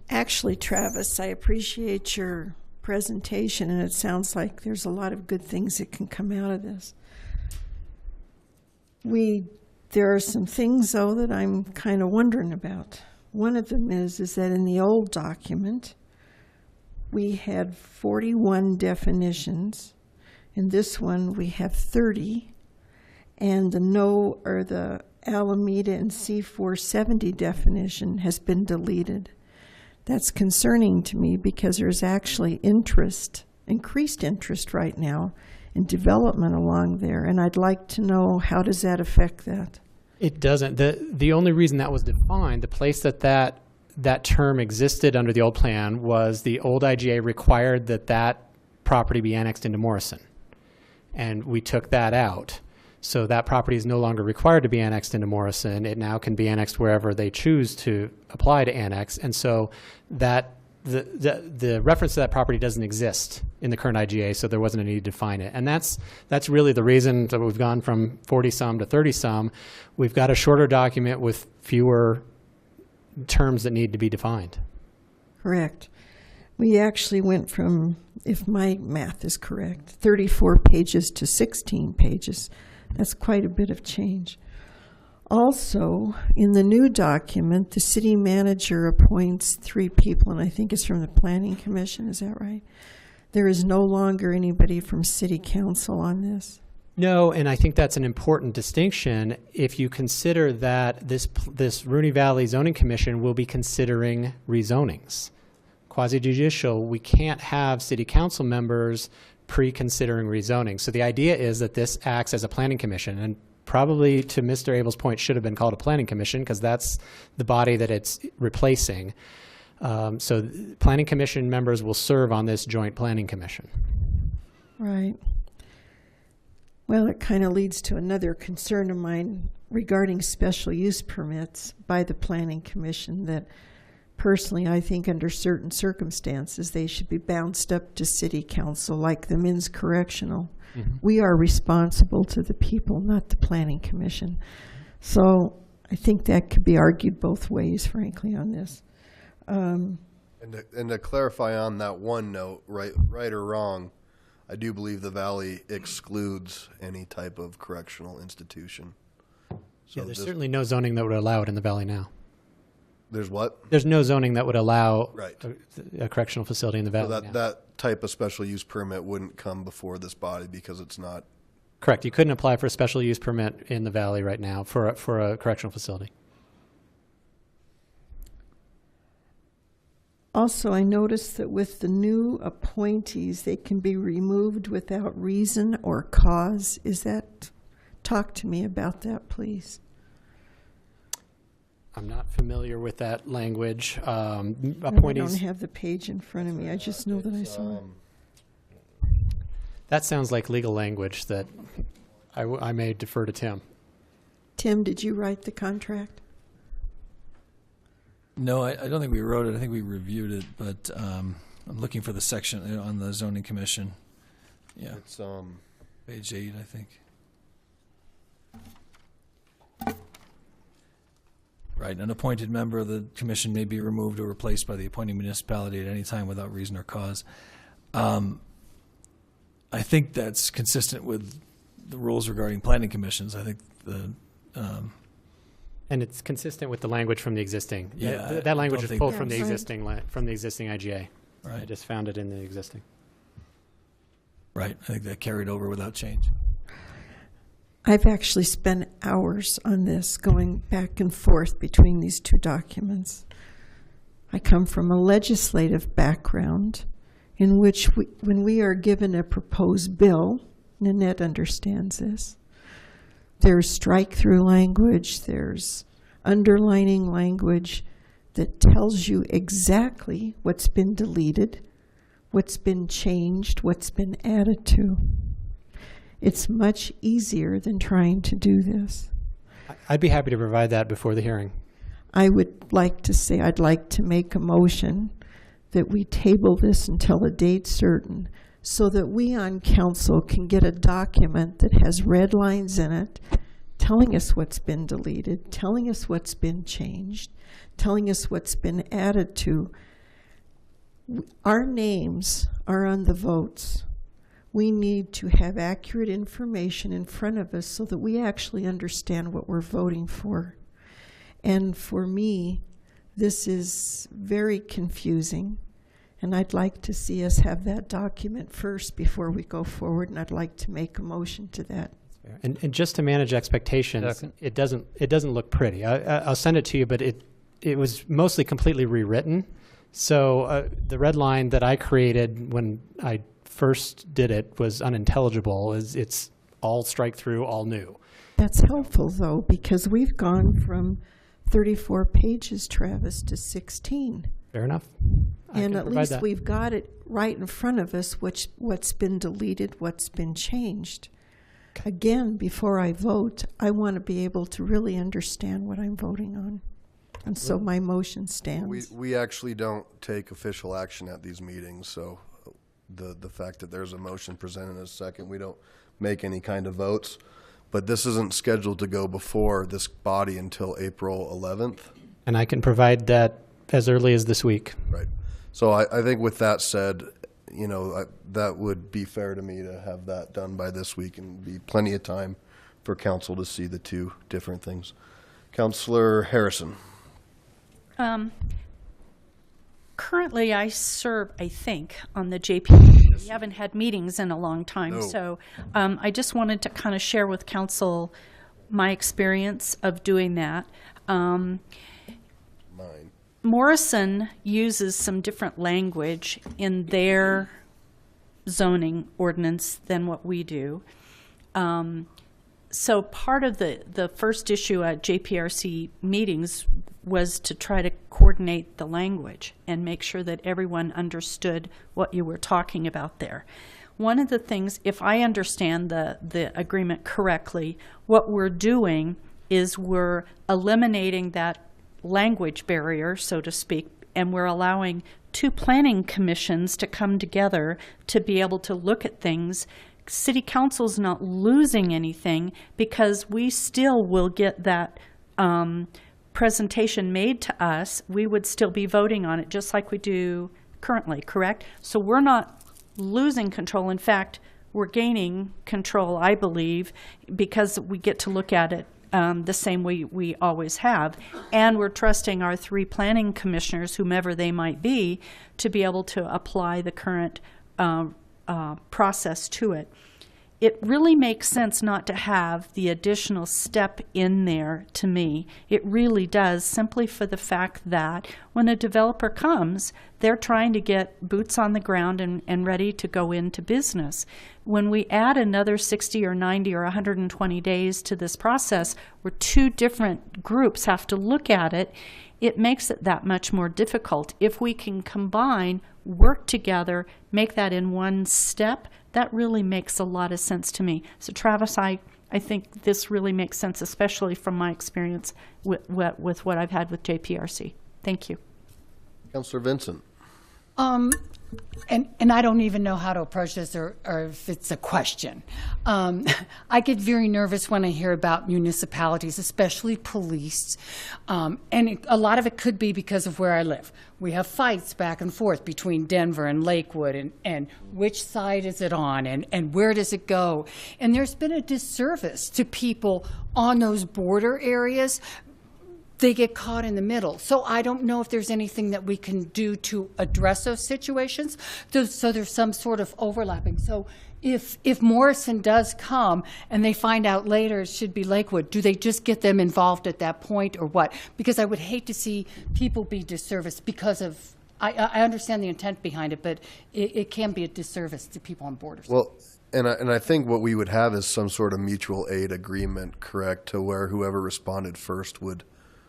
Actually, Travis, I appreciate your presentation, and it sounds like there's a lot of good things that can come out of this. There are some things, though, that I'm kind of wondering about. One of them is that in the old document, we had 41 definitions. In this one, we have 30. And the Alameda and C470 definition has been deleted. That's concerning to me because there's actually increased interest right now in development along there, and I'd like to know how does that affect that? It doesn't. The only reason that was defined, the place that term existed under the old plan was the old IGA required that property be annexed into Morrison. And we took that out. So that property is no longer required to be annexed into Morrison. It now can be annexed wherever they choose to apply to annex. And so that the reference to that property doesn't exist in the current IGA, so there wasn't a need to define it. And that's really the reason that we've gone from 40-some to 30-some. We've got a shorter document with fewer terms that need to be defined. Correct. We actually went from, if my math is correct, 34 pages to 16 pages. That's quite a bit of change. Also, in the new document, the city manager appoints 3 people, and I think it's from the Planning Commission. Is that right? There is no longer anybody from city council on this. No, and I think that's an important distinction if you consider that this Rooney Valley Zoning Commission will be considering rezonings. Quasi-judicial, we can't have city council members pre-considering rezoning. So the idea is that this acts as a planning commission, and probably to Mr. Abel's point should have been called a planning commission because that's the body that it's replacing. So planning commission members will serve on this joint planning commission. Right. Well, it kind of leads to another concern of mine regarding special use permits by the Planning Commission that personally I think under certain circumstances they should be bounced up to City Council like the Men's Correctional. Mm-hmm. We are responsible to the people, not the Planning Commission. So I think that could be argued both ways, frankly, on this. And to clarify on that one note, right or wrong, I do believe the Valley excludes any type of correctional institution. So yeah, there's certainly no zoning that would allow it in the Valley now. There's what? There's no zoning that would allow right. a correctional facility in the Valley. So that type of special use permit wouldn't come before this body because it's not. Correct. You couldn't apply for a special use permit in the Valley right now for a correctional facility. Also, I noticed that with the new appointees, they can be removed without reason or cause. Talk to me about that, please. I'm not familiar with that language. I don't Appointees, have the page in front of me. I just know that I saw it. that sounds like legal language that I may defer to Tim. Tim, did you write the contract? No, I don't think we wrote it. I think we reviewed it, but I'm looking for the section on the zoning commission. Yeah, It's, page 8, I think. Right, an appointed member of the commission may be removed or replaced by the appointing municipality at any time without reason or cause. I think that's consistent with the rules regarding planning commissions. I think And it's consistent with the language from the existing. Yeah, I That language don't is think- pulled from the Yeah, right. existing IGA. I right, just found it in the existing. right. I think that carried over without change. I've actually spent hours on this, going back and forth between these two documents. I come from a legislative background in which when we are given a proposed bill, Nanette understands this, there's strike-through language, there's underlining language that tells you exactly what's been deleted, what's been changed, what's been added to. It's much easier than trying to do this. I'd be happy to provide that before the hearing. I would like to say, I'd like to make a motion that we table this until a date certain, so that we on council can get a document that has red lines in it, telling us what's been deleted, telling us what's been changed, telling us what's been added to. Our names are on the votes. We need to have accurate information in front of us so that we actually understand what we're voting for. And for me, this is very confusing, and I'd like to see us have that document first before we go forward, and I'd like to make a motion to that. And just to manage expectations, it doesn't look pretty. I'll send it to you, but it was mostly completely rewritten. So the red line that I created when I first did it was unintelligible. It's all strike through, all new. That's helpful, though, because we've gone from 34 pages, Travis, to 16. Fair enough. I And can at provide least that. we've got it right in front of us, what's been deleted, what's been changed. Again, before I vote, I want to be able to really understand what I'm voting on. And so my motion stands. we actually don't take official action at these meetings, so the fact that there's a motion presented in a second, we don't make any kind of votes. But this isn't scheduled to go before this body until April 11th. And I can provide that as early as this week. Right. So I think with that said, that would be fair to me to have that done by this week and be plenty of time for council to see the two different things. Councilor Harrison. Currently, I serve, I think, on the JP. We haven't had meetings in a long time, No. so I just wanted to kind of share with council my experience of doing that. Mine. Morrison uses some different language in their zoning ordinance than what we do. So part of the first issue at JPRC meetings was to try to coordinate the language and make sure that everyone understood what you were talking about there. One of the things, if I understand the agreement correctly, what we're doing is we're eliminating that language barrier, so to speak, and we're allowing two planning commissions to come together to be able to look at things. City Council's not losing anything because we still will get that presentation made to us. We would still be voting on it just like we do currently, correct? So we're not losing control. In fact, we're gaining control, I believe, because we get to look at it the same way we always have. And we're trusting our three planning commissioners, whomever they might be, to be able to apply the current process to it. it really makes sense not to have the additional step in there to me. It really does, simply for the fact that when a developer comes, they're trying to get boots on the ground and ready to go into business. When we add another 60 or 90 or 120 days to this process, where two different groups have to look at it, it makes it that much more difficult. If we can combine, work together, make that in one step, that really makes a lot of sense to me. So Travis, I think this really makes sense, especially from my experience with what I've had with JPRC. Thank you. Councillor Vincent. And I don't even know how to approach this or if it's a question. I get very nervous when I hear about municipalities, especially police. A lot of it could be because of where I live. We have fights back and forth between Denver and Lakewood and which side is it on and where does it go? And there's been a disservice to people on those border areas. They get caught in the middle. So I don't know if there's anything that we can do to address those situations. So there's some sort of overlapping. So if Morrison does come and they find out later it should be Lakewood, do they just get them involved at that point or what? Because I would hate to see people be disserviced because of, I understand the intent behind it, but it can be a disservice to people on borders. Well, and I think what we would have is some sort of mutual aid agreement, correct, to where whoever responded first would.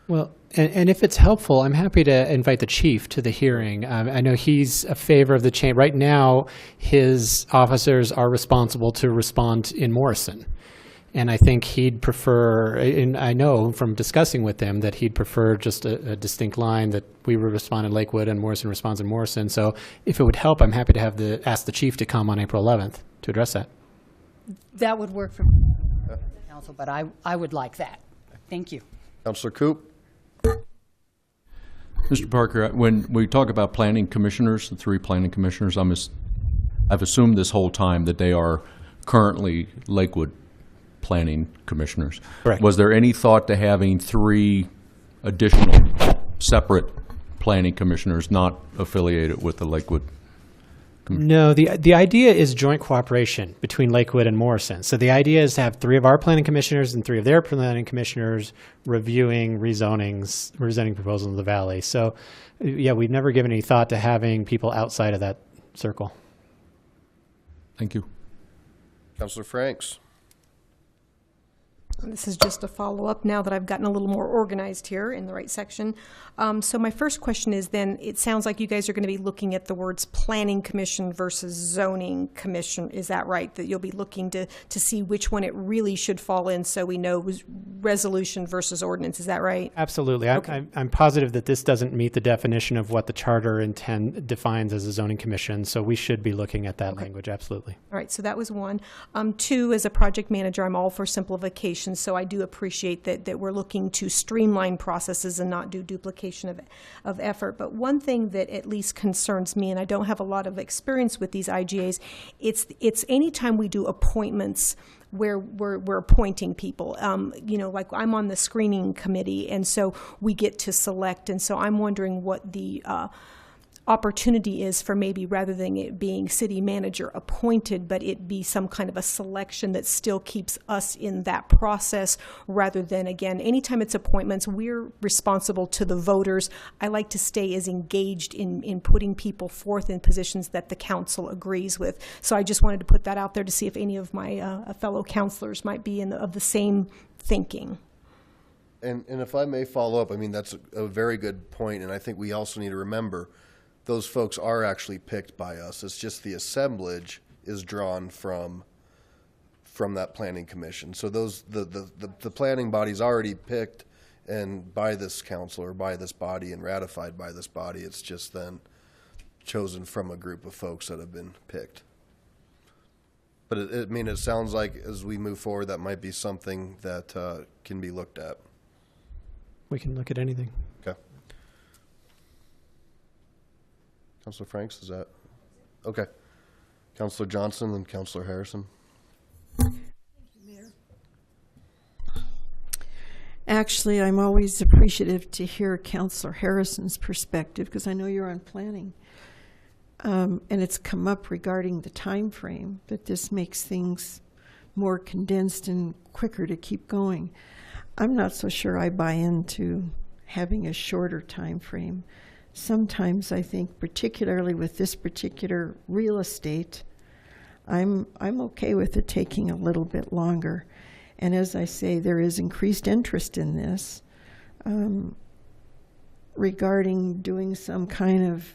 Well, and if it's helpful, I'm happy to invite the chief to the hearing. I know he's a favor of the chain. Right now, his officers are responsible to respond in Morrison. And I think he'd prefer, and I know from discussing with him that he'd prefer just a distinct line that we would respond in Lakewood and Morrison responds in Morrison. So if it would help, I'm happy to ask the chief to come on April 11th to address that. That would work for me, council, but I would like that. Thank you. Councillor Coop. Mr. Parker, when we talk about planning commissioners, the three planning commissioners, I've assumed this whole time that they are currently Lakewood planning commissioners. Correct. Was there any thought to having three additional separate planning commissioners not affiliated with the Lakewood? No, the idea is joint cooperation between Lakewood and Morrison. So the idea is to have three of our planning commissioners and three of their planning commissioners reviewing rezoning proposals in the valley. So, yeah, we've never given any thought to having people outside of that circle. Thank you. Councillor Franks. This is just a follow-up now that I've gotten a little more organized here in the right section. So my first question is then, it sounds like you guys are going to be looking at the words planning commission versus zoning commission. Is that right? That you'll be looking to see which one it really should fall in so we know resolution versus ordinance. Is that right? Absolutely. Okay. I'm positive that this doesn't meet the definition of what the charter defines as a zoning commission. So we should be looking at that language. Absolutely. All right, so that was one. Two, as a project manager, I'm all for simplification, so I do appreciate that we're looking to streamline processes and not do duplication of effort. But one thing that at least concerns me, and I don't have a lot of experience with these IGAs, it's anytime we do appointments where we're appointing people. Like I'm on the screening committee, and so we get to select, and so I'm wondering what the opportunity is for maybe rather than it being city manager appointed, but it be some kind of a selection that still keeps us in that process rather than, again, anytime it's appointments, we're responsible to the voters. I like to stay as engaged in putting people forth in positions that the council agrees with. So I just wanted to put that out there to see if any of my fellow councilors might be of the same thinking. And if I may follow up, I mean, that's a very good point, and I think we also need to remember those folks are actually picked by us. It's just the assemblage is drawn from that planning commission. So the planning body's already picked and by this council or by this body and ratified by this body. It's just then chosen from a group of folks that have been picked. But it sounds like as we move forward, that might be something that can be looked at. We can look at anything. Okay. Councilor Franks, is that? Okay. Councilor Johnson and Councilor Harrison. Actually, I'm always appreciative to hear Councilor Harrison's perspective because I know you're on planning. And it's come up regarding the time frame, that this makes things more condensed and quicker to keep going. I'm not so sure I buy into having a shorter time frame. Sometimes I think, particularly with this particular real estate, I'm okay with it taking a little bit longer. And as I say, there is increased interest in this regarding doing some kind of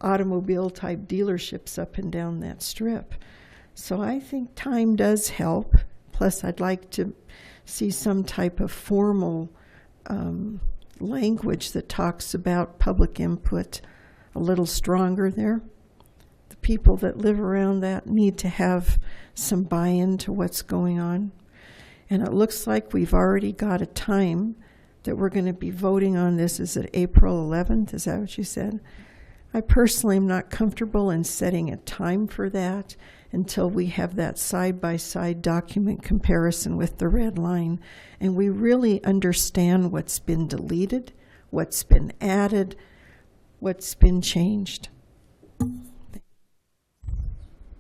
automobile type dealerships up and down that strip. So I think time does help. Plus, I'd like to see some type of formal language that talks about public input a little stronger there. The people that live around that need to have some buy-in to what's going on. And it looks like we've already got a time that we're going to be voting on this. Is it April 11th? Is that what you said? I personally am not comfortable in setting a time for that until we have that side-by-side document comparison with the red line, and we really understand what's been deleted, what's been added, what's been changed.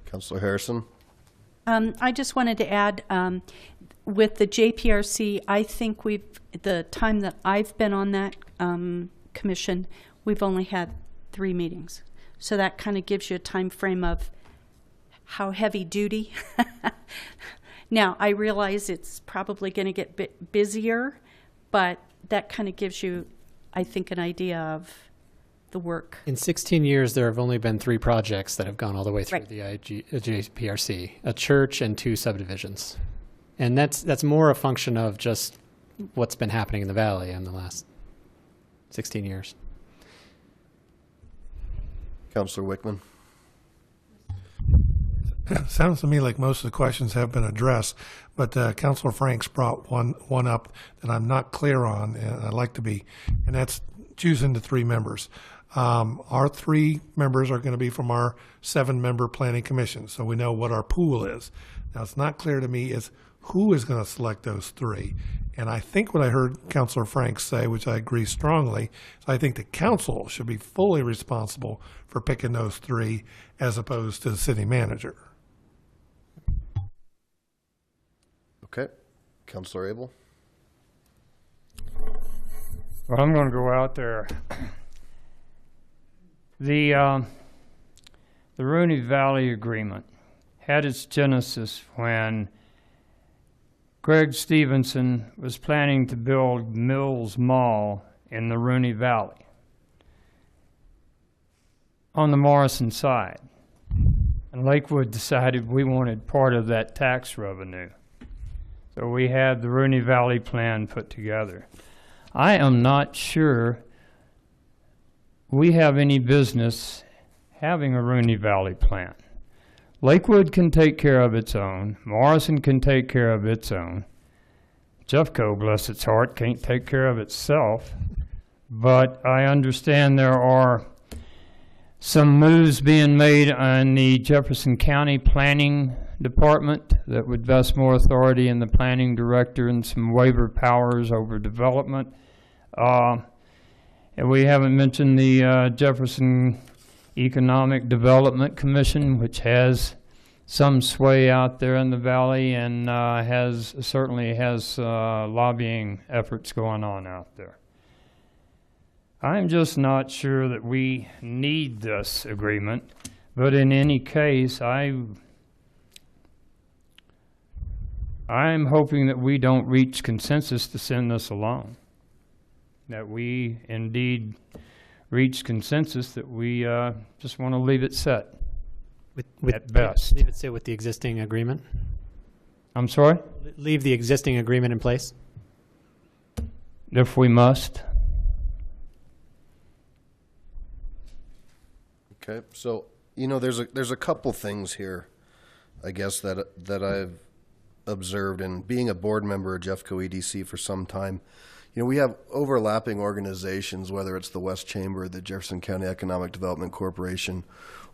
Councilor Harrison? I just wanted to add, with the JPRC, I think the time that I've been on that commission, we've only had 3 meetings. So that kind of gives you a time frame of how heavy duty. Now, I realize it's probably going to get busier, but that kind of gives you, I think, an idea of the work. In 16 years, there have only been 3 projects that have gone all the way through Right. the JPRC, a church and 2 subdivisions. And that's more a function of just what's been happening in the valley in the last 16 years. Councilor Wickman? Sounds to me like most of the questions have been addressed, but Councilor Franks brought one up that I'm not clear on, and I'd like to be, and that's choosing the 3 members. Our 3 members are going to be from our 7-member planning commission, so we know what our pool is. Now, it's not clear to me is who is going to select those 3. And I think what I heard Councilor Franks say, which I agree strongly, is I think the council should be fully responsible for picking those 3 as opposed to the city manager. Okay. Councilor Abel? Well, I'm going to go out there. The Rooney Valley Agreement had its genesis when Greg Stevenson was planning to build Mills Mall in the Rooney Valley on the Morrison side. And Lakewood decided we wanted part of that tax revenue. So we had the Rooney Valley plan put together. I am not sure we have any business having a Rooney Valley plan. Lakewood can take care of its own. Morrison can take care of its own. Jeffco, bless its heart, can't take care of itself. But I understand there are some moves being made on the Jefferson County Planning Department that would vest more authority in the planning director and some waiver powers over development. And we haven't mentioned the Jefferson Economic Development Commission, which has some sway out there in the valley and certainly has lobbying efforts going on out there. I'm just not sure that we need this agreement, but in any case, I'm hoping that we don't reach consensus to send this alone, that we indeed reach consensus that we just want to leave it set at best. Leave it sit with the existing agreement? I'm sorry? Leave the existing agreement in place? If we must. Okay, so, there's a couple things here, I guess, that I've observed, and being a board member of Jeffco EDC for some time, we have overlapping organizations, whether it's the West Chamber, the Jefferson County Economic Development Corporation,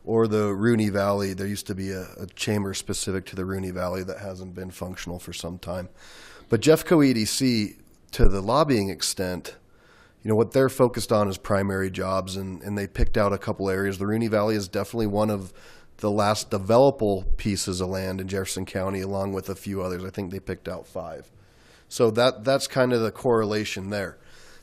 or the Rooney Valley. There used to be a chamber specific to the Rooney Valley that hasn't been functional for some time. But Jeffco EDC, to the lobbying extent, what they're focused on is primary jobs, and they picked out a couple areas. The Rooney Valley is definitely one of the last developable pieces of land in Jefferson County, along with a few others. I think they picked out 5. So that's kind of the correlation there.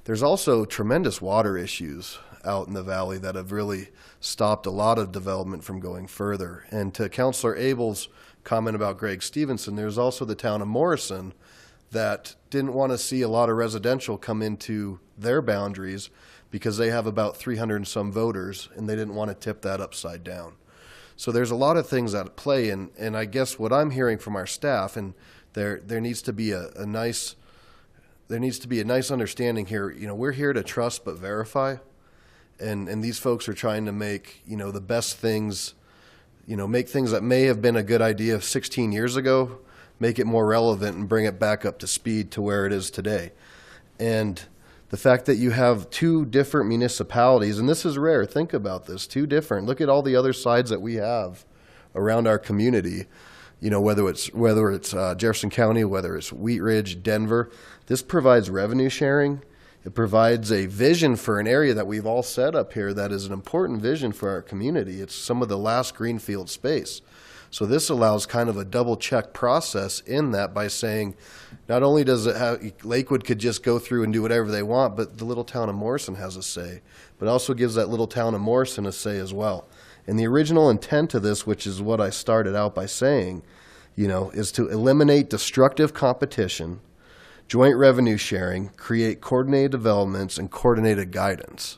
There's also tremendous water issues out in the valley that have really stopped a lot of development from going further. And to Councilor Abel's comment about Greg Stevenson, there's also the town of Morrison that didn't want to see a lot of residential come into their boundaries because they have about 300 and some voters, and they didn't want to tip that upside down. So there's a lot of things at play, and I guess what I'm hearing from our staff, and there needs to be a nice understanding here. You know, we're here to trust but verify, and these folks are trying to make, you know, the best things, you know, make things that may have been a good idea 16 years ago, make it more relevant and bring it back up to speed to where it is today. And the fact that you have 2 different municipalities, and this is rare, think about this, 2 different, look at all the other sides that we have around our community, you know, whether it's Jefferson County, whether it's Wheat Ridge, Denver. This provides revenue sharing. It provides a vision for an area that we've all set up here that is an important vision for our community. It's some of the last greenfield space. So this allows kind of a double check process in that by saying, not only does it have, Lakewood could just go through and do whatever they want, but the little town of Morrison has a say, but also gives that little town of Morrison a say as well. And the original intent of this, which is what I started out by saying, you know, is to eliminate destructive competition, joint revenue sharing, create coordinated developments, and coordinated guidance.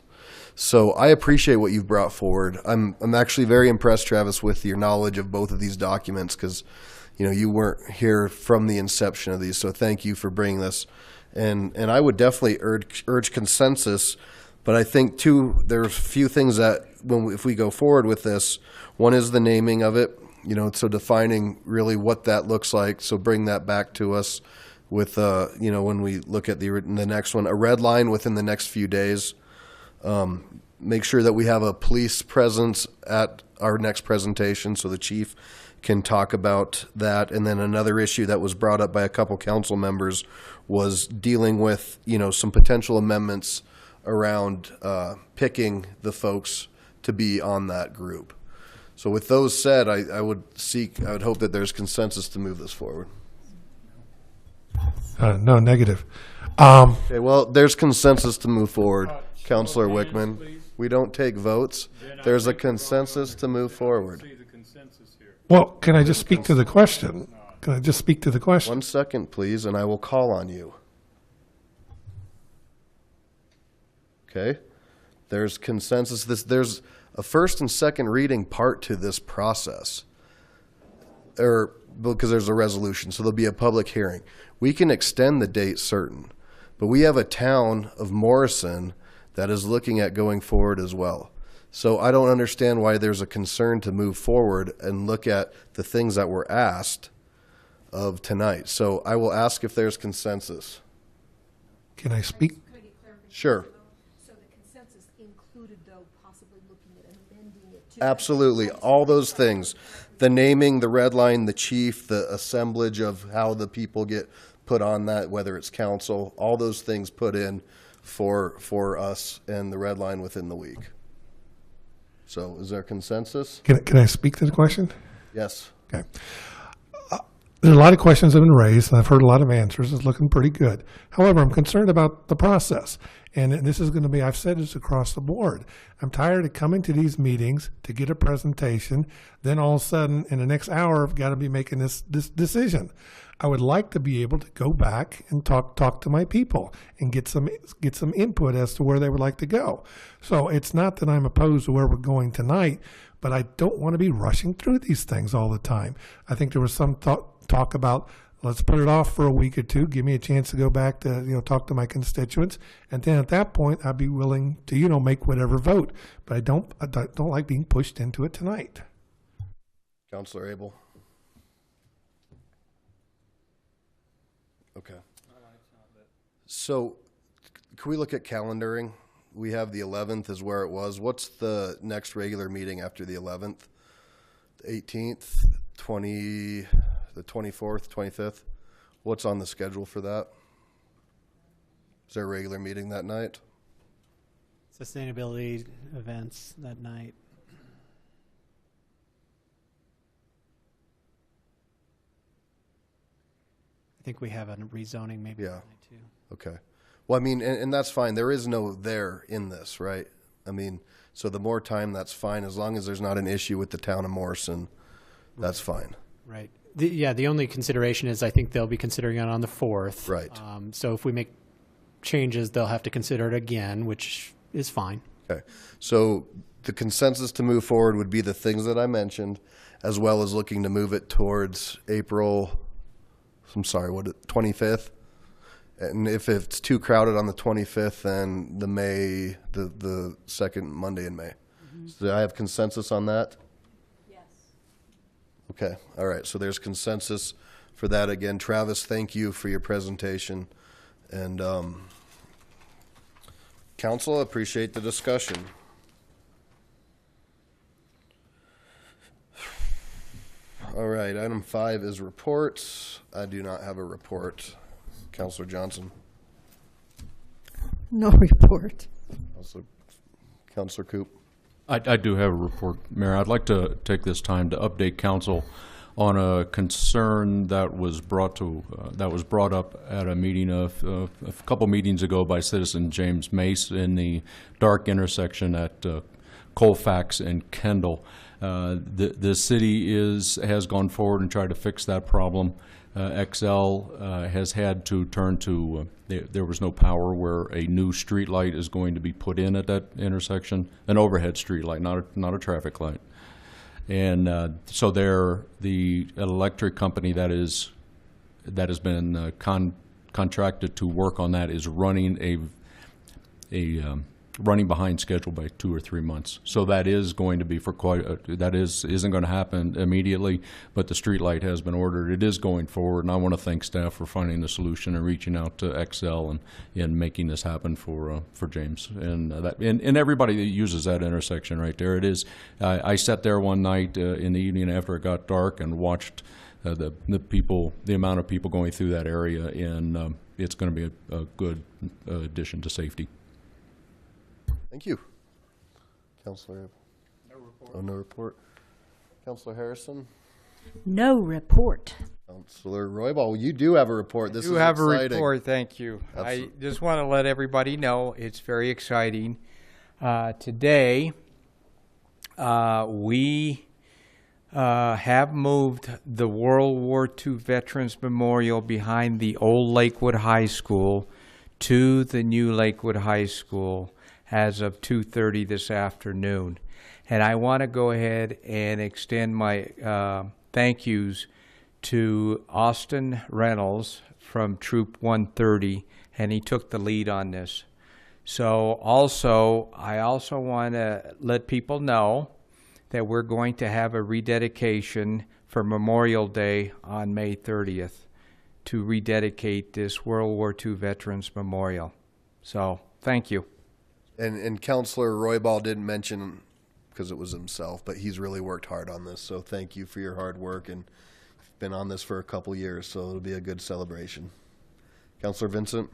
So I appreciate what you've brought forward. I'm actually very impressed, Travis, with your knowledge of both of these documents because, you know, you weren't here from the inception of these. So thank you for bringing this. And I would definitely urge consensus. But I think, too, there's a few things that if we go forward with this, one is the naming of it, you know, so defining really what that looks like. So bring that back to us with, you know, when we look at the next one, a red line within the next few days. Make sure that we have a police presence at our next presentation so the chief can talk about that. And then another issue that was brought up by a couple council members was dealing with, you know, some potential amendments around picking the folks to be on that group. So with those said, I would hope that there's consensus to move this forward. No, negative. Okay, well, there's consensus to move forward. Councilor Wickman, we don't take votes. There's a consensus to move forward. Well, can I just speak to the question? Can I just speak to the question? 1 second, please, and I will call on you. Okay? There's consensus. There's a first and second reading part to this process, because there's a resolution, so there'll be a public hearing. We can extend the date certain, but we have a town of Morrison that is looking at going forward as well. So I don't understand why there's a concern to move forward and look at the things that were asked of tonight. So I will ask if there's consensus. Can I speak? Sure. So the consensus included, though, possibly looking at amending it to... Absolutely. All those things. The naming, the red line, the chief, the assemblage of how the people get put on that, whether it's council, all those things put in for us and the red line within the week. So is there consensus? Can I speak to the question? Yes. Okay. There's a lot of questions that have been raised, and I've heard a lot of answers. It's looking pretty good. However, I'm concerned about the process. And this is going to be, I've said this across the board. I'm tired of coming to these meetings to get a presentation. Then all of a sudden, in the next hour, I've got to be making this decision. I would like to be able to go back and talk to my people and get some input as to where they would like to go. So it's not that I'm opposed to where we're going tonight, but I don't want to be rushing through these things all the time. I think there was some talk about, let's put it off for a week or two, give me a chance to go back to, talk to my constituents. And then at that point, I'd be willing to, make whatever vote. But I don't like being pushed into it tonight. Councilor Abel. Okay. So can we look at calendaring? We have the 11th is where it was. What's the next regular meeting after the 11th? The 18th, the 24th, 25th? What's on the schedule for that? Is there a regular meeting that night? Sustainability events that night. I think we have a rezoning maybe Yeah. tonight too. Okay. Well, I mean, and that's fine. There is no there in this, right? I mean, so the more time, that's fine, as long as there's not an issue with the town of Morrison, that's fine. Right. The only consideration is I think they'll be considering it on the 4th. Right. So if we make changes, they'll have to consider it again, which is fine. Okay. So the consensus to move forward would be the things that I mentioned, as well as looking to move it towards April, 25th? And if it's too crowded on the 25th, then the second Monday in May. So do I have consensus on that? Yes. Okay, all right, so there's consensus for that. Again, Travis, thank you for your presentation. And council, appreciate the discussion. All right, item 5 is reports. I do not have a report. Councilor Johnson. No report. Councilor Coop. I do have a report, Mayor. I'd like to take this time to update council on a concern that was brought up at a meeting a couple meetings ago by citizen James Mace in the dark intersection at Colfax and Kendall. The city has gone forward and tried to fix that problem. XL has had to turn to, there was no power where a new street light is going to be put in at that intersection, an overhead street light, not a traffic light. And so the electric company that has been contracted to work on that is running running behind schedule by 2 or 3 months. So that is going to be for isn't going to happen immediately, but the street light has been ordered. It is going forward, and I want to thank staff for finding the solution and reaching out to XL and making this happen for James and everybody that uses that intersection right there. It is. I sat there one night in the evening after it got dark and watched the amount of people going through that area, and it's going to be a good addition to safety. Thank you. Councilor. No report. Oh, no report. Councilor Harrison. No report. Councilor Roybal, you do have a report. This is exciting. I do have a report, thank you. Absolutely. I just want to let everybody know it's very exciting. Today, we have moved the World War II Veterans Memorial behind the old Lakewood High School to the new Lakewood High School as of 2:30 this afternoon. And I want to go ahead and extend my thank yous to Austin Reynolds from Troop 130, and he took the lead on this. So I also want to let people know that we're going to have a rededication for Memorial Day on May 30th to rededicate this World War II Veterans Memorial. So thank you. And Councilor Roybal didn't mention, because it was himself, but he's really worked hard on this. So thank you for your hard work, and been on this for a couple years, so it'll be a good celebration. Councilor Vincent?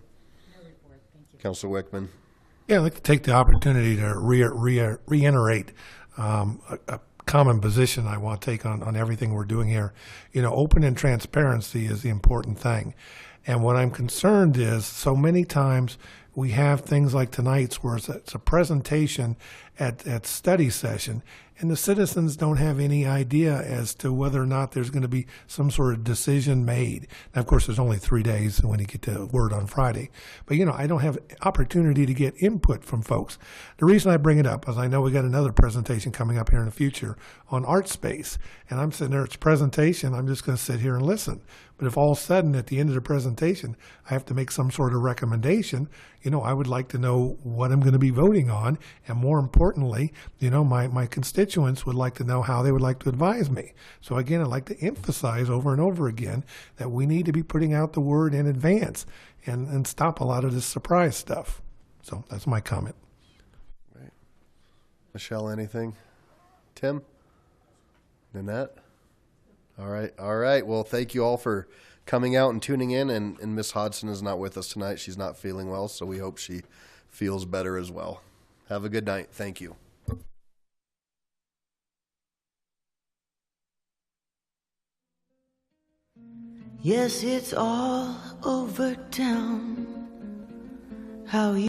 No report, thank you. Councilor Wickman? Yeah, I'd like to take the opportunity to reiterate a common position I want to take on everything we're doing here. You know, open and transparency is the important thing. And what I'm concerned is so many times we have things like tonight's where it's a presentation at study session, and the citizens don't have any idea as to whether or not there's going to be some sort of decision made. Now, of course, there's only 3 days when you get the word on Friday. But, you know, I don't have opportunity to get input from folks. The reason I bring it up is I know we got another presentation coming up here in the future on art space, and I'm sitting there, it's a presentation, I'm just going to sit here and listen. But if all of a sudden at the end of the presentation I have to make some sort of recommendation, you know, I would like to know what I'm going to be voting on, and more importantly, you know, my constituents would like to know how they would like to advise me. So again, I'd like to emphasize over and over again that we need to be putting out the word in advance and stop a lot of this surprise stuff. So that's my comment. Right. Michelle, anything? Tim? Nanette? All right. Well, thank you all for coming out and tuning in. And Miss Hodson is not with us tonight. She's not feeling well, so we hope she feels better as well. Have a good night. Thank you. Yes, it's all over town. How you